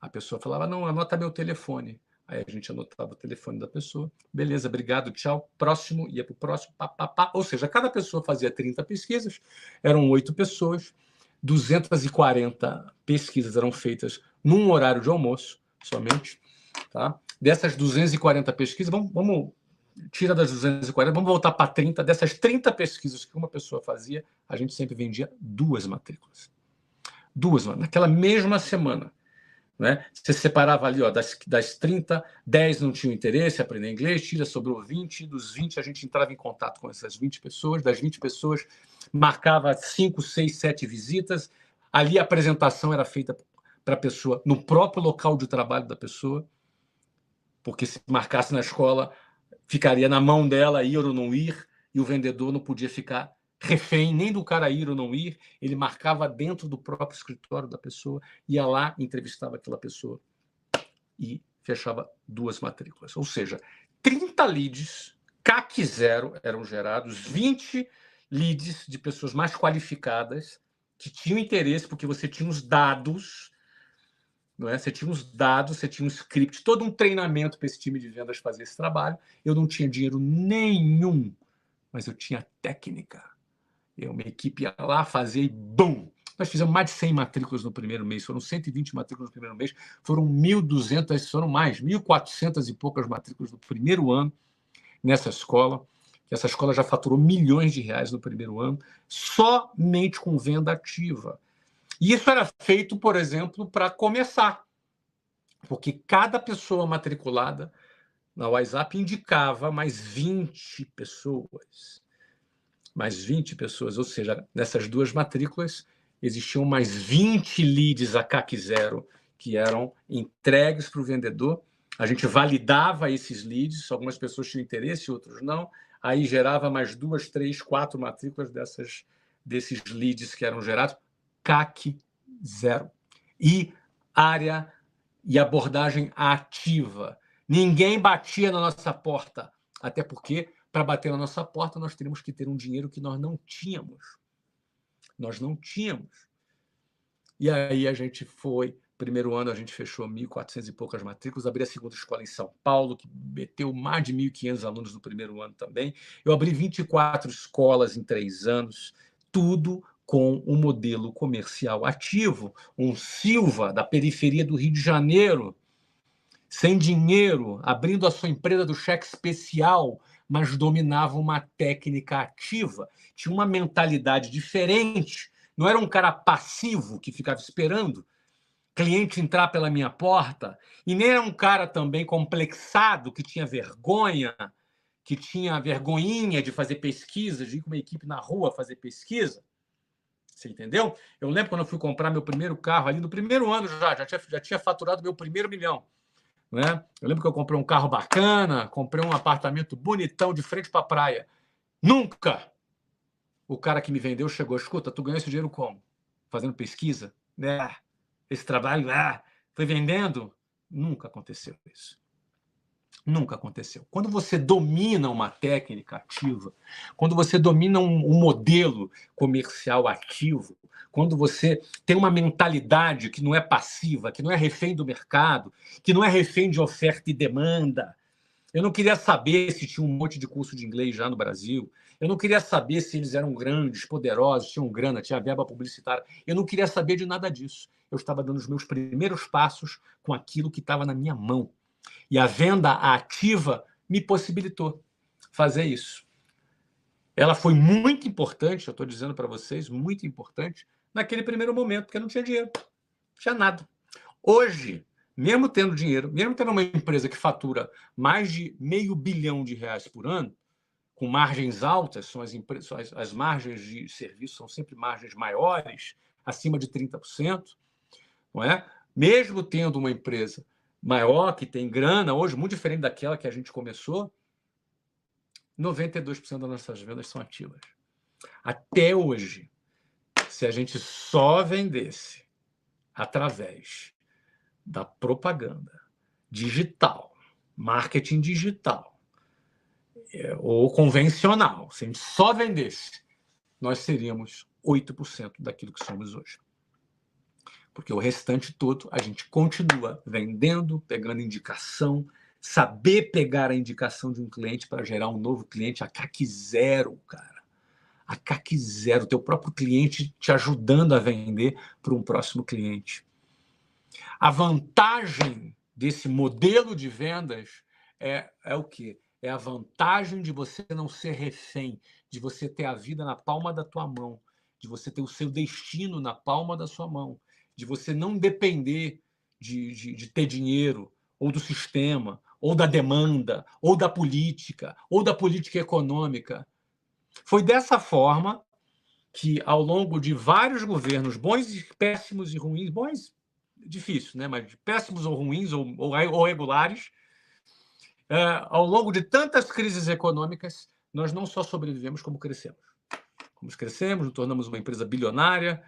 A pessoa falava, não, anota meu telefone. Aí a gente anotava o telefone da pessoa. Beleza, obrigado, tchau. Próximo, ia para o próximo. Ou seja, cada pessoa fazia 30 pesquisas, eram 8 pessoas, 240 pesquisas eram feitas num horário de almoço, somente. Tá? Dessas 240 pesquisas, vamos tira das 240, vamos voltar para 30. Dessas 30 pesquisas que uma pessoa fazia, a gente sempre vendia 2 matrículas. 2, naquela mesma semana. Né? Você separava ali, das 30, 10 não tinham interesse em aprender inglês, sobrou 20, dos 20 a gente entrava em contato com essas 20 pessoas, das 20 pessoas marcava 5, 6, 7 visitas, ali a apresentação era feita para a pessoa no próprio local de trabalho da pessoa, porque se marcasse na escola, ficaria na mão dela ir ou não ir, e o vendedor não podia ficar refém nem do cara ir ou não ir, ele marcava dentro do próprio escritório da pessoa, ia lá, entrevistava aquela pessoa e fechava 2 matrículas. Ou seja, 30 leads, CAC zero eram gerados, 20 leads de pessoas mais qualificadas, que tinham interesse, porque você tinha os dados, não é? Você tinha os dados, você tinha um script, todo um treinamento para esse time de vendas fazer esse trabalho. Eu não tinha dinheiro nenhum, mas eu tinha técnica. Minha equipe ia lá fazer e BUM! Nós fizemos mais de 100 matrículas no primeiro mês, foram 120 matrículas no primeiro mês, foram 1.200, foram mais, 1.400 e poucas matrículas no primeiro ano nessa escola. Essa escola já faturou milhões de reais no primeiro ano, somente com venda ativa. E isso era feito, por exemplo, para começar, porque cada pessoa matriculada na WhatsApp indicava mais 20 pessoas. Mais 20 pessoas, ou seja, nessas 2 matrículas existiam mais 20 leads a CAC zero que eram entregues para o vendedor A gente validava esses leads, algumas pessoas tinham interesse, outros não. Aí gerava mais 2, 3, 4 matrículas desses leads que eram gerados. CAC zero. E área e abordagem ativa. Ninguém batia na nossa porta, até porque, para bater na nossa porta, nós teríamos que ter um dinheiro que nós não tínhamos. Nós não tínhamos. E aí a gente foi... Primeiro ano a gente fechou 1.400 e poucas matrículas, abri a segunda escola em São Paulo, que meteu mais de 1.500 alunos no primeiro ano também. Eu abri 24 escolas em 3 anos, tudo com um modelo comercial ativo, um Silva da periferia do Rio de Janeiro, sem dinheiro, abrindo a sua empresa do cheque especial, mas dominava uma técnica ativa, tinha uma mentalidade diferente, não era um cara passivo que ficava esperando cliente entrar pela minha porta, e nem era um cara também complexado, que tinha vergonhinha de fazer pesquisa, de ir com uma equipe na rua fazer pesquisa. Você entendeu? Eu lembro quando eu fui comprar meu primeiro carro, ali no primeiro ano já tinha faturado meu primeiro milhão. Né? Eu lembro que eu comprei um carro bacana, comprei um apartamento bonitão de frente para a praia. Nunca o cara que me vendeu chegou, escuta, tu ganhou esse dinheiro como? Fazendo pesquisa? Esse trabalho, foi vendendo? Nunca aconteceu isso. Nunca aconteceu. Quando você domina uma técnica ativa, quando você domina um modelo comercial ativo, quando você tem uma mentalidade que não é passiva, que não é refém do mercado, que não é refém de oferta e demanda. Eu não queria saber se tinha um monte de curso de inglês já no Brasil. Eu não queria saber se eles eram grandes, poderosos, tinham grana, tinha verba publicitária. Eu não queria saber de nada disso. Eu estava dando os meus primeiros passos com aquilo que estava na minha mão. E a venda ativa me possibilitou fazer isso. Ela foi muito importante, eu estou dizendo para vocês, muito importante, naquele primeiro momento, porque eu não tinha dinheiro, não tinha nada. Hoje, mesmo tendo dinheiro, mesmo tendo uma empresa que fatura mais de R$500 milhão por ano, com margens altas, as margens de serviço são sempre margens maiores, acima de 30%, não é? Mesmo tendo uma empresa maior, que tem grana, hoje, muito diferente daquela que a gente começou, 92% das nossas vendas são ativas. Até hoje, se a gente só vendesse através da propaganda digital, marketing digital, ou convencional, se a gente só vendesse, nós seríamos 8% daquilo que somos hoje. Porque o restante todo a gente continua vendendo, pegando indicação, saber pegar a indicação de um cliente para gerar um novo cliente, a CAC zero, cara. A CAC zero, teu próprio cliente te ajudando a vender para um próximo cliente. A vantagem desse modelo de vendas é o quê? É a vantagem de você não ser refém, de você ter a vida na palma da tua mão, de você ter o seu destino na palma da sua mão, de você não depender de ter dinheiro, ou do sistema, ou da demanda, ou da política econômica. Foi dessa forma que, ao longo de vários governos, bons, péssimos e ruins, bons, difícil, né? Mas péssimos ou ruins ou regulares, ao longo de tantas crises econômicas, nós não só sobrevivemos, como crescemos. Como crescemos, nos tornamos uma empresa bilionária,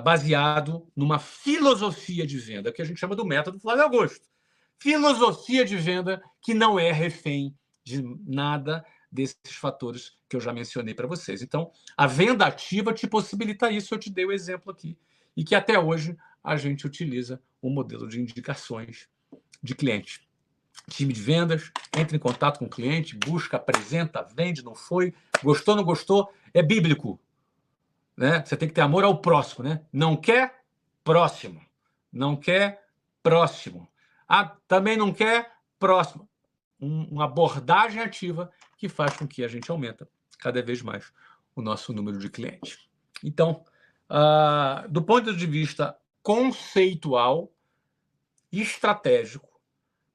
baseado numa filosofia de venda, que a gente chama do método Flávio Augusto. Filosofia de venda que não é refém de nada desses fatores que eu já mencionei para vocês. Então, a venda ativa te possibilita isso, eu te dei o exemplo aqui, e que até hoje a gente utiliza um modelo de indicações de cliente. Time de vendas, entra em contato com o cliente, busca, apresenta, vende, não foi, gostou, não gostou, é bíblico. Né? Você tem que ter amor ao próximo. Né? Não quer? Próximo. Não quer? Próximo. Também não quer? Próximo. Uma abordagem ativa que faz com que a gente aumenta cada vez mais o nosso número de clientes. Então, do ponto de vista conceitual e estratégico,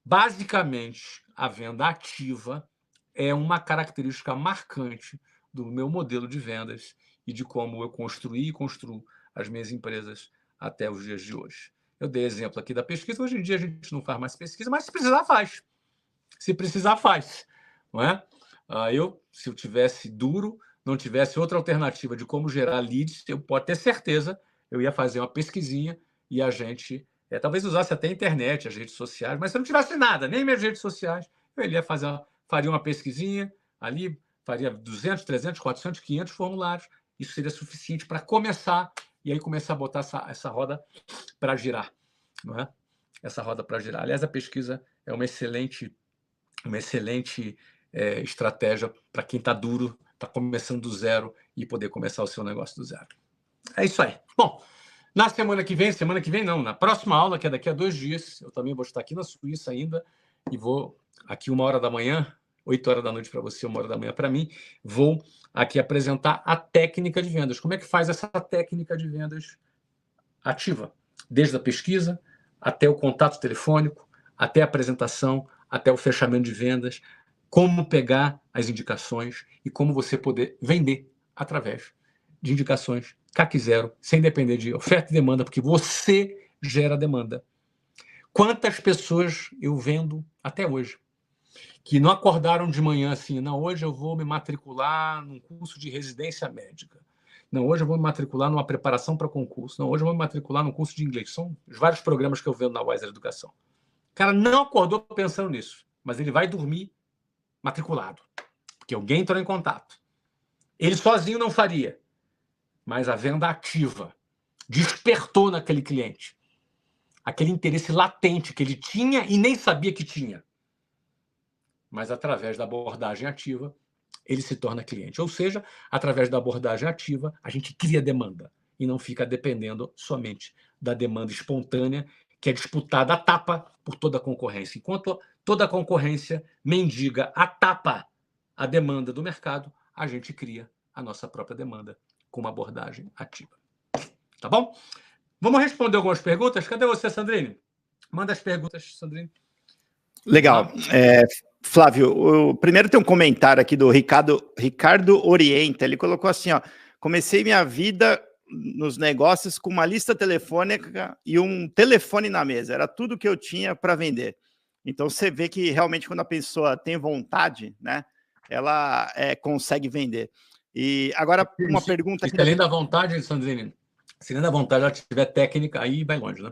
basicamente, a venda ativa é uma característica marcante do meu modelo de vendas e de como eu construí e construo as minhas empresas até os dias de hoje. Eu dei exemplo aqui da pesquisa. Hoje em dia a gente não faz mais pesquisa, mas se precisar, faz. Se precisar, faz. Não é? Se eu tivesse duro, não tivesse outra alternativa de como gerar leads, eu pode ter certeza, eu ia fazer uma pesquisinha e a gente, talvez usasse até a internet, as redes sociais, mas se eu não tivesse nada, nem minhas redes sociais, eu ia faria uma pesquisinha ali, faria 200, 300, 400, 500 formulários. Isso seria suficiente para começar, e aí começar a botar essa roda para girar. Não é? Essa roda para girar. Aliás, a pesquisa é uma excelente estratégia para quem está duro, está começando do zero e poder começar o seu negócio do zero. É isso aí. Bom, na semana que vem não, na próxima aula, que é daqui a 2 dias, eu também vou estar aqui na Suíça ainda, e vou aqui 1h da manhã, 8h da noite para você, 1h da manhã para mim, vou aqui apresentar a técnica de vendas. Como é que faz essa técnica de vendas ativa? Desde a pesquisa, até o contato telefônico, até a apresentação, até o fechamento de vendas, como pegar as indicações e como você poder vender através de indicações CAC zero, sem depender de oferta e demanda, porque você gera demanda. Quantas pessoas eu vendo até hoje que não acordaram de manhã assim, não, hoje eu vou me matricular num curso de residência médica. Não, hoje eu vou me matricular numa preparação para concurso. Não, hoje eu vou me matricular num curso de inglês. São os vários programas que eu vendo na Wiser Educação. O cara não acordou pensando nisso, mas ele vai dormir matriculado, porque alguém entrou em contato. Ele sozinho não faria, mas a venda ativa despertou naquele cliente aquele interesse latente que ele tinha e nem sabia que tinha. Mas através da abordagem ativa, ele se torna cliente. Ou seja, através da abordagem ativa, a gente cria demanda e não fica dependendo somente da demanda espontânea, que é disputada a tapa por toda a concorrência. Enquanto toda a concorrência mendiga a tapa a demanda do mercado, a gente cria a nossa própria demanda com uma abordagem ativa. Tá bom? Vamos responder algumas perguntas? Cadê você, Sandrine? Manda as perguntas, Sandrine. Legal. Flávio, primeiro tem um comentário aqui do Ricardo Orienta. Ele colocou assim, ó: comecei minha vida nos negócios com uma lista telefônica e um telefone na mesa. Era tudo que eu tinha para vender. Então, você vê que realmente quando a pessoa tem vontade, né, ela consegue vender. E agora, uma pergunta aqui... Além da vontade, Sandrine, se além da vontade ela tiver técnica, aí vai longe, né?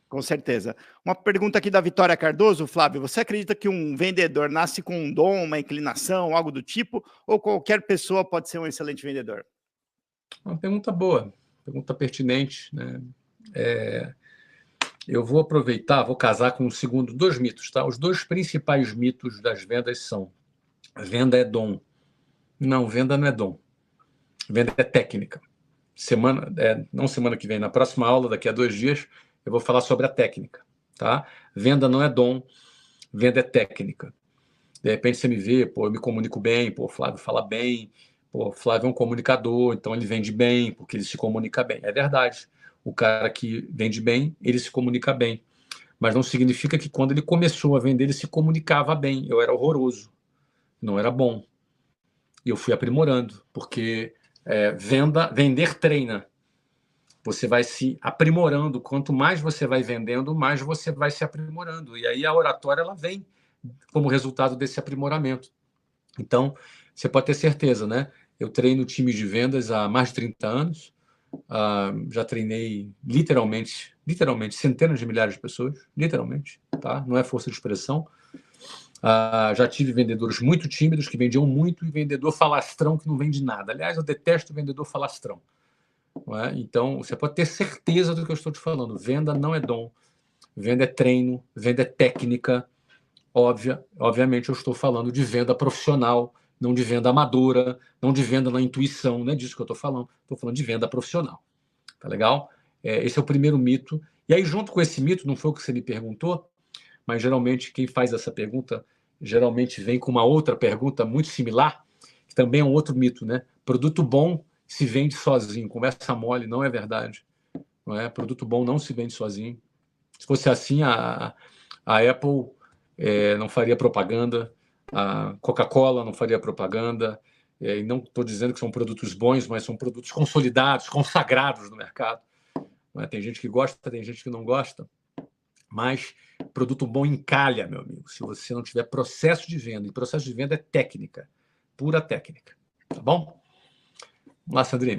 Com certeza. Uma pergunta aqui da Vitória Cardoso. Flávio, você acredita que um vendedor nasce com um dom, uma inclinação, algo do tipo, ou qualquer pessoa pode ser um excelente vendedor? Uma pergunta boa, pergunta pertinente, né? Eu vou aproveitar, vou casar com dois mitos, tá? Os 2 principais mitos das vendas são: venda é dom. Não, venda não é dom. Venda é técnica. Não semana que vem, na próxima aula, daqui a 2 dias, eu vou falar sobre a técnica, tá? Venda não é dom, venda é técnica. De repente você me vê, eu me comunico bem, o Flávio fala bem, o Flávio é um comunicador, então ele vende bem, porque ele se comunica bem. É verdade. O cara que vende bem, ele se comunica bem. Mas não significa que quando ele começou a vender, ele se comunicava bem. Eu era horroroso, não era bom. E eu fui aprimorando, porque vender treina. Você vai se aprimorando. Quanto mais você vai vendendo, mais você vai se aprimorando. E aí a oratória ela vem como resultado desse aprimoramento. Então, você pode ter certeza, né? Eu treino times de vendas há mais de 30 anos. Já treinei literalmente centenas de milhares de pessoas, literalmente, tá? Não é força de expressão. Já tive vendedores muito tímidos que vendiam muito e vendedor falastrão que não vende nada. Aliás, eu detesto vendedor falastrão. Não é? Então, você pode ter certeza do que eu estou te falando. Venda não é dom, venda é treino, venda é técnica. Obviamente, eu estou falando de venda profissional, não de venda amadora, não de venda na intuição, não é disso que eu estou falando. Estou falando de venda profissional. Tá legal? Esse é o primeiro mito. E aí, junto com esse mito, não foi o que você me perguntou, mas geralmente quem faz essa pergunta geralmente vem com uma outra pergunta muito similar, que também é um outro mito, né? Produto bom se vende sozinho. Conversa mole, não é verdade. Não é? Produto bom não se vende sozinho. Se fosse assim, a Apple não faria propaganda, a Coca-Cola não faria propaganda, e não estou dizendo que são produtos bons, mas são produtos consolidados, consagrados no mercado. Não é? Tem gente que gosta, tem gente que não gosta, mas produto bom encalha, meu amigo, se você não tiver processo de venda. E processo de venda é técnica, pura técnica. Tá bom? Vamos lá, Sandrine.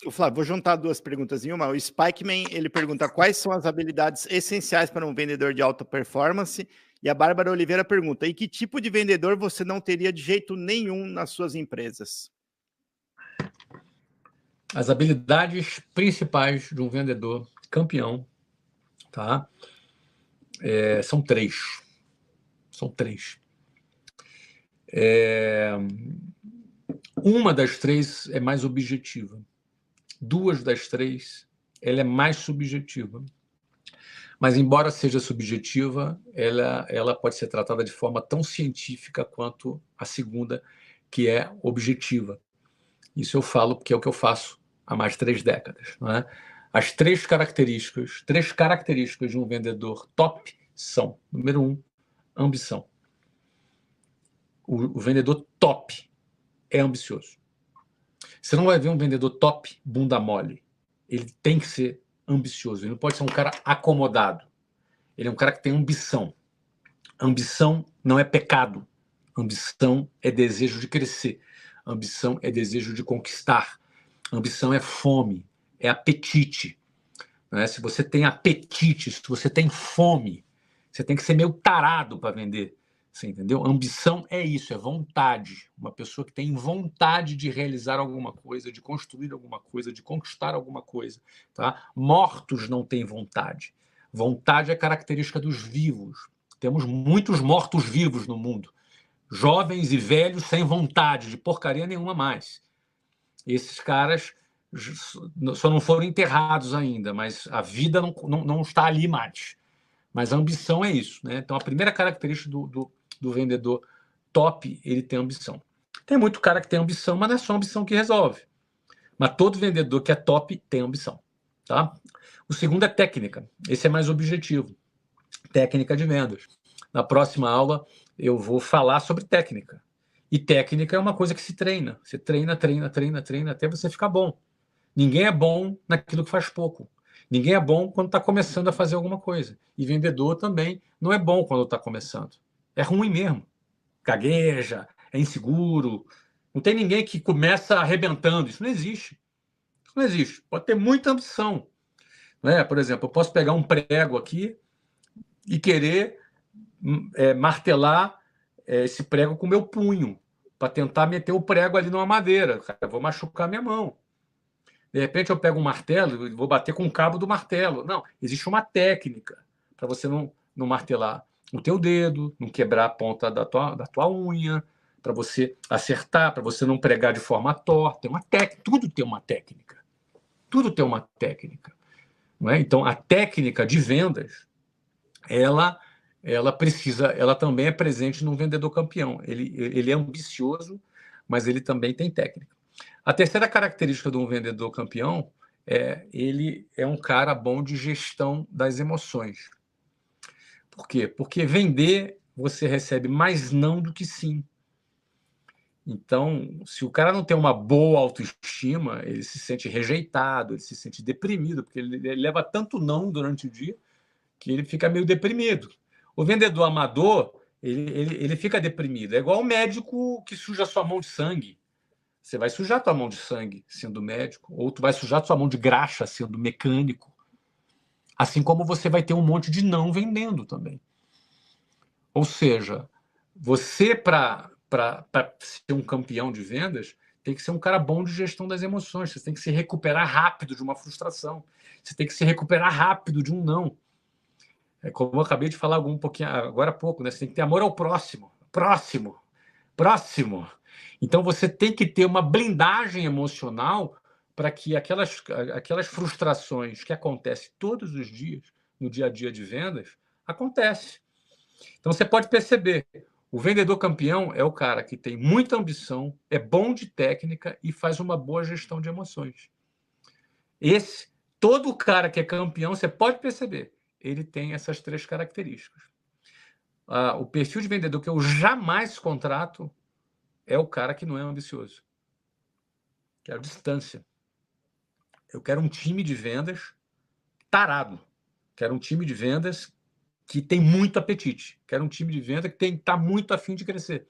O Flávio, vou juntar duas perguntas em uma. O Spikeman, ele pergunta quais são as habilidades essenciais para um vendedor de alta performance. E a Bárbara Oliveira pergunta, e que tipo de vendedor você não teria de jeito nenhum nas suas empresas? As habilidades principais de um vendedor campeão, tá? São três. São três. Uma das três é mais objetiva. Duas das três, ela é mais subjetiva. Mas, embora seja subjetiva, ela pode ser tratada de forma tão científica quanto a segunda, que é objetiva. Isso eu falo porque é o que eu faço há mais de 3 décadas. Não é? As três características de um vendedor top são, número 1, ambição. O vendedor top é ambicioso. Você não vai ver um vendedor top bunda mole. Ele tem que ser ambicioso. Ele não pode ser um cara acomodado. Ele é um cara que tem ambição. Ambição não é pecado. Ambição é desejo de crescer. Ambição é desejo de conquistar. Ambição é fome, é apetite. Né? Se você tem apetite, se você tem fome, você tem que ser meio tarado para vender. Você entendeu? Ambição é isso, é vontade. Uma pessoa que tem vontade de realizar alguma coisa, de construir alguma coisa, de conquistar alguma coisa. Tá? Mortos não têm vontade. Vontade é característica dos vivos. Temos muitos mortos-vivos no mundo. Jovens e velhos sem vontade de porcaria nenhuma mais. Esses caras só não foram enterrados ainda, mas a vida não está ali mais. Mas a ambição é isso. Né? Então, a primeira característica do vendedor top, ele tem ambição. Tem muito cara que tem ambição, mas não é só ambição que resolve. Mas todo vendedor que é top tem ambição. Tá? O segundo é técnica. Esse é mais objetivo. Técnica de vendas. Na próxima aula, eu vou falar sobre técnica. E técnica é uma coisa que se treina. Você treina até você ficar bom. Ninguém é bom naquilo que faz pouco. Ninguém é bom quando está começando a fazer alguma coisa. E vendedor também não é bom quando está começando. É ruim mesmo. Gagueja, é inseguro. Não tem ninguém que começa arrebentando. Isso não existe. Isso não existe. Pode ter muita ambição. Né? Por exemplo, eu posso pegar um prego aqui e querer martelar esse prego com o meu punho, para tentar meter o prego ali numa madeira. Cara, eu vou machucar minha mão. De repente eu pego um martelo e vou bater com o cabo do martelo. Não, existe uma técnica para você não martelar o teu dedo, não quebrar a ponta da tua unha, para você acertar, para você não pregar de forma torta. Tem uma técnica, tudo tem uma técnica. Tudo tem uma técnica. Não é? Então, a técnica de vendas, ela também é presente no vendedor campeão. Ele é ambicioso, mas ele também tem técnica. A terceira característica de um vendedor campeão ele é um cara bom de gestão das emoções. Por quê? Porque vender, você recebe mais não do que sim. Então, se o cara não tem uma boa autoestima, ele se sente rejeitado, ele se sente deprimido, porque ele leva tanto não durante o dia que ele fica meio deprimido. O vendedor amador, ele fica deprimido. É igual o médico que suja sua mão de sangue. Você vai sujar tua mão de sangue sendo médico, ou tu vai sujar tua mão de graxa sendo mecânico. Assim como você vai ter um monte de não vendendo também. Ou seja, você, para ser um campeão de vendas, tem que ser um cara bom de gestão das emoções. Você tem que se recuperar rápido de uma frustração. Você tem que se recuperar rápido de um não. Como eu acabei de falar um pouquinho agora há pouco, né? Você tem que ter amor ao próximo. Próximo. Então, você tem que ter uma blindagem emocional para que aquelas frustrações que acontecem todos os dias, no dia a dia de vendas, acontecem. Então, você pode perceber, o vendedor campeão é o cara que tem muita ambição, é bom de técnica e faz uma boa gestão de emoções. Todo cara que é campeão, você pode perceber, ele tem essas 3 características. O perfil de vendedor que eu jamais contrato é o cara que não é ambicioso. Quero distância. Eu quero um time de vendas tarado. Quero um time de vendas que tem muito apetite. Quero um time de venda que está muito afim de crescer.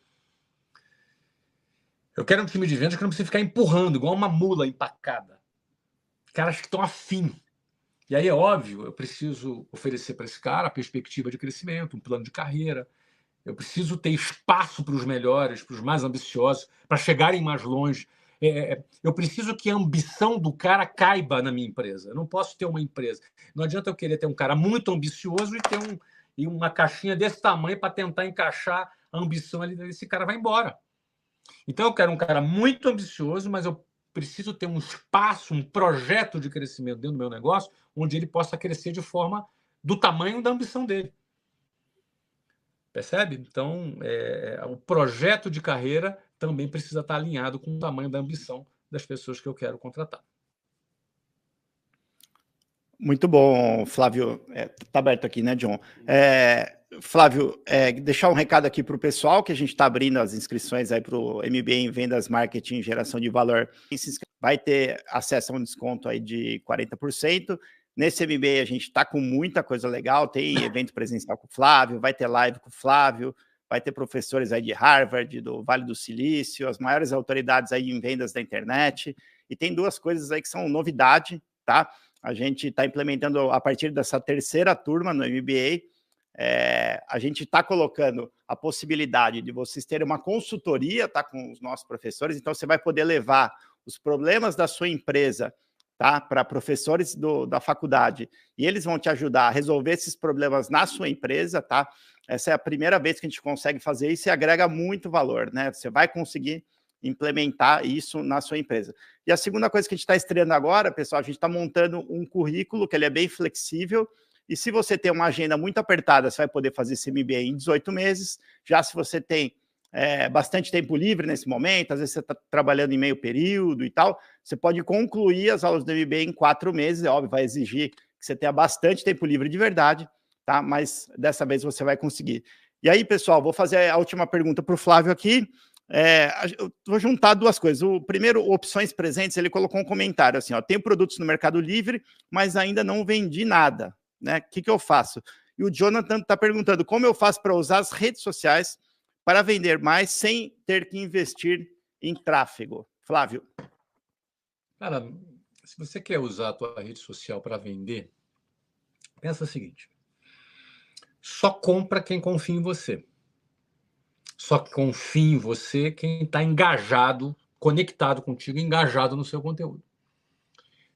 Eu quero um time de vendas que não precisa ficar empurrando, igual uma mula empacada. Caras que estão afim. E aí é óbvio, eu preciso oferecer para esse cara a perspectiva de crescimento, um plano de carreira. Eu preciso ter espaço para os melhores, para os mais ambiciosos, para chegarem mais longe. Eu preciso que a ambição do cara caiba na minha empresa. Eu não posso ter uma empresa. Não adianta eu querer ter um cara muito ambicioso e uma caixinha desse tamanho para tentar encaixar a ambição ali. Esse cara vai embora. Então, eu quero um cara muito ambicioso, mas eu preciso ter um espaço, um projeto de crescimento dentro do meu negócio, onde ele possa crescer de forma do tamanho da ambição dele. Percebe? Então, o projeto de carreira também precisa estar alinhado com o tamanho da ambição das pessoas que eu quero contratar. Muito bom, Flávio. Está aberto aqui, né, John? Flávio, deixar um recado aqui para o pessoal, que a gente está abrindo as inscrições aí para o MBA em Vendas, Marketing e Geração de Valor. Vai ter acesso a um desconto aí de 40%. Nesse MBA a gente está com muita coisa legal, tem evento presencial com o Flávio, vai ter live com o Flávio, vai ter professores aí de Harvard, do Vale do Silício, as maiores autoridades aí em vendas da internet. E tem duas coisas aí que são novidade, tá? A gente está implementando a partir dessa terceira turma no MBA. A gente está colocando a possibilidade de vocês terem uma consultoria, tá, com os nossos professores. Então, você vai poder levar os problemas da sua empresa, tá, para professores da faculdade, e eles vão te ajudar a resolver esses problemas na sua empresa, tá? Essa é a primeira vez que a gente consegue fazer isso e agrega muito valor, né? Você vai conseguir implementar isso na sua empresa. E a segunda coisa que a gente está estreando agora, pessoal, a gente está montando um currículo que ele é bem flexível, e se você tem uma agenda muito apertada, você vai poder fazer esse MBA em 18 meses. Já se você tem bastante tempo livre nesse momento, às vezes você está trabalhando em meio período e tal, você pode concluir as aulas do MBA em 4 meses, é óbvio, vai exigir que você tenha bastante tempo livre de verdade, tá? Mas dessa vez você vai conseguir. E aí, pessoal, vou fazer a última pergunta para o Flávio aqui. Eu vou juntar duas coisas. O primeiro, opções presentes, ele colocou um comentário assim, ó, tenho produtos no Mercado Livre, mas ainda não vendi nada, né? O que eu faço? E o Jonathan está perguntando, como eu faço para usar as redes sociais para vender mais sem ter que investir em tráfego? Flávio. Cara, se você quer usar a tua rede social para vender, pensa o seguinte, só compra quem confia em você. Só confia em você quem está engajado, conectado contigo, engajado no seu conteúdo.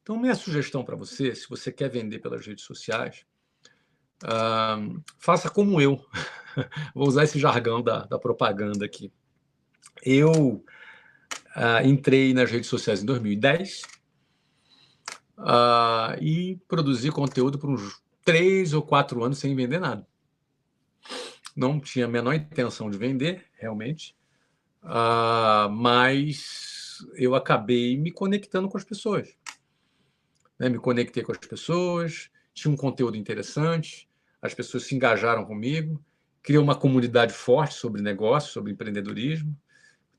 Então, minha sugestão para você, se você quer vender pelas redes sociais, faça como eu. Vou usar esse jargão da propaganda aqui. Eu entrei nas redes sociais em 2010 e produzi conteúdo por uns 3 ou 4 anos sem vender nada. Não tinha a menor intenção de vender, realmente, mas eu acabei me conectando com as pessoas. Né? Me conectei com as pessoas, tinha um conteúdo interessante, as pessoas se engajaram comigo, criei uma comunidade forte sobre negócio, sobre empreendedorismo.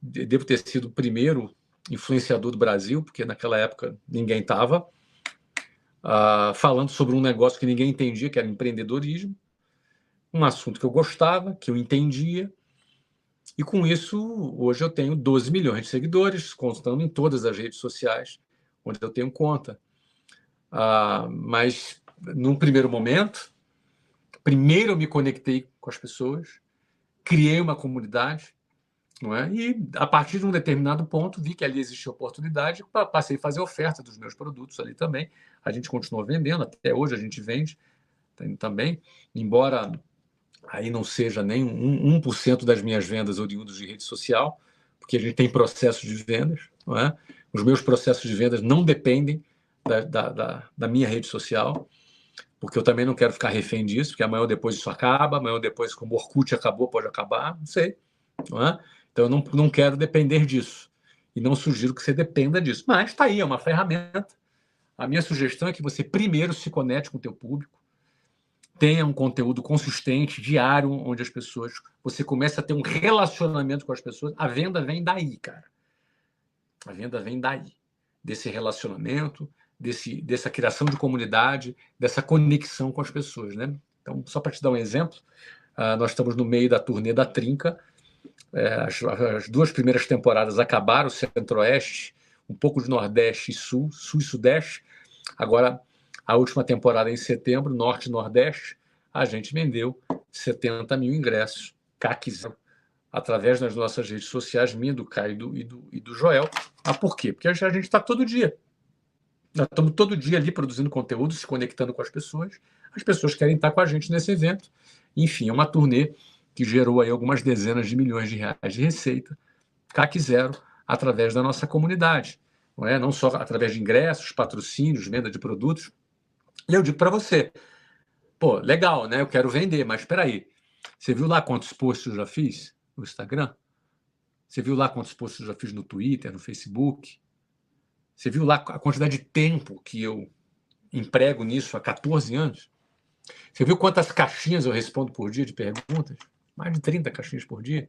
Devo ter sido o primeiro influenciador do Brasil, porque naquela época ninguém estava falando sobre um negócio que ninguém entendia, que era empreendedorismo, um assunto que eu gostava, que eu entendia, e com isso, hoje eu tenho 12 milhões de seguidores, constando em todas as redes sociais onde eu tenho conta. Mas, num primeiro momento, primeiro eu me conectei com as pessoas, criei uma comunidade, não é? E, a partir de um determinado ponto, vi que ali existia oportunidade, passei a fazer oferta dos meus produtos ali também. A gente continuou vendendo, até hoje a gente vende também, embora aí não seja nem 1% das minhas vendas oriundas de rede social, porque a gente tem processos de vendas, não é? Os meus processos de vendas não dependem da minha rede social, porque eu também não quero ficar refém disso, porque amanhã ou depois isso acaba, amanhã ou depois, como o Orkut acabou, pode acabar, não sei, não é? Então eu não quero depender disso, e não sugiro que você dependa disso, mas está aí, é uma ferramenta. A minha sugestão é que você primeiro se conecte com o teu público, tenha um conteúdo consistente, diário, onde as pessoas... Você começa a ter um relacionamento com as pessoas. A venda vem daí, cara. A venda vem daí. Desse relacionamento, dessa criação de comunidade, dessa conexão com as pessoas, né? Então, só para te dar um exemplo, nós estamos no meio da turnê da Trinca. As 2 primeiras temporadas acabaram, Centro-Oeste, um pouco de Nordeste e Sul, Sul e Sudeste. Agora, a última temporada em setembro, Norte e Nordeste, a gente vendeu 70 mil ingressos, CAC 0, através das nossas redes sociais, minha, do Caio e do Joel. Por quê? Porque a gente está todo dia. Nós estamos todo dia ali produzindo conteúdo, se conectando com as pessoas querem estar com a gente nesse evento. Enfim, é uma turnê que gerou aí algumas dezenas de milhões de reais de receita, CAC 0, através da nossa comunidade. Não só através de ingressos, patrocínios, venda de produtos. E eu digo para você, pô, legal, né? Eu quero vender, mas espera aí. Você viu lá quantos posts eu já fiz no Instagram? Você viu lá quantos posts eu já fiz no Twitter, no Facebook? Você viu lá a quantidade de tempo que eu emprego nisso há 14 anos? Você viu quantas caixinhas eu respondo por dia de perguntas? Mais de 30 caixinhas por dia.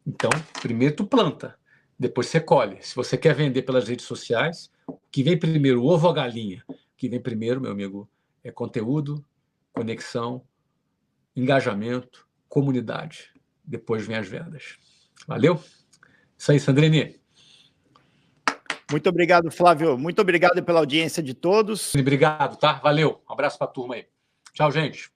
Então, primeiro tu planta, depois você colhe. Se você quer vender pelas redes sociais, o que vem primeiro, o ovo ou a galinha? O que vem primeiro, meu amigo, é conteúdo, conexão, engajamento, comunidade. Depois vem as vendas. Valeu? Isso aí, Sandrini. Muito obrigado, Flávio. Muito obrigado pela audiência de todos. Obrigado, tá? Valeu. Um abraço para a turma aí. Tchau, gente.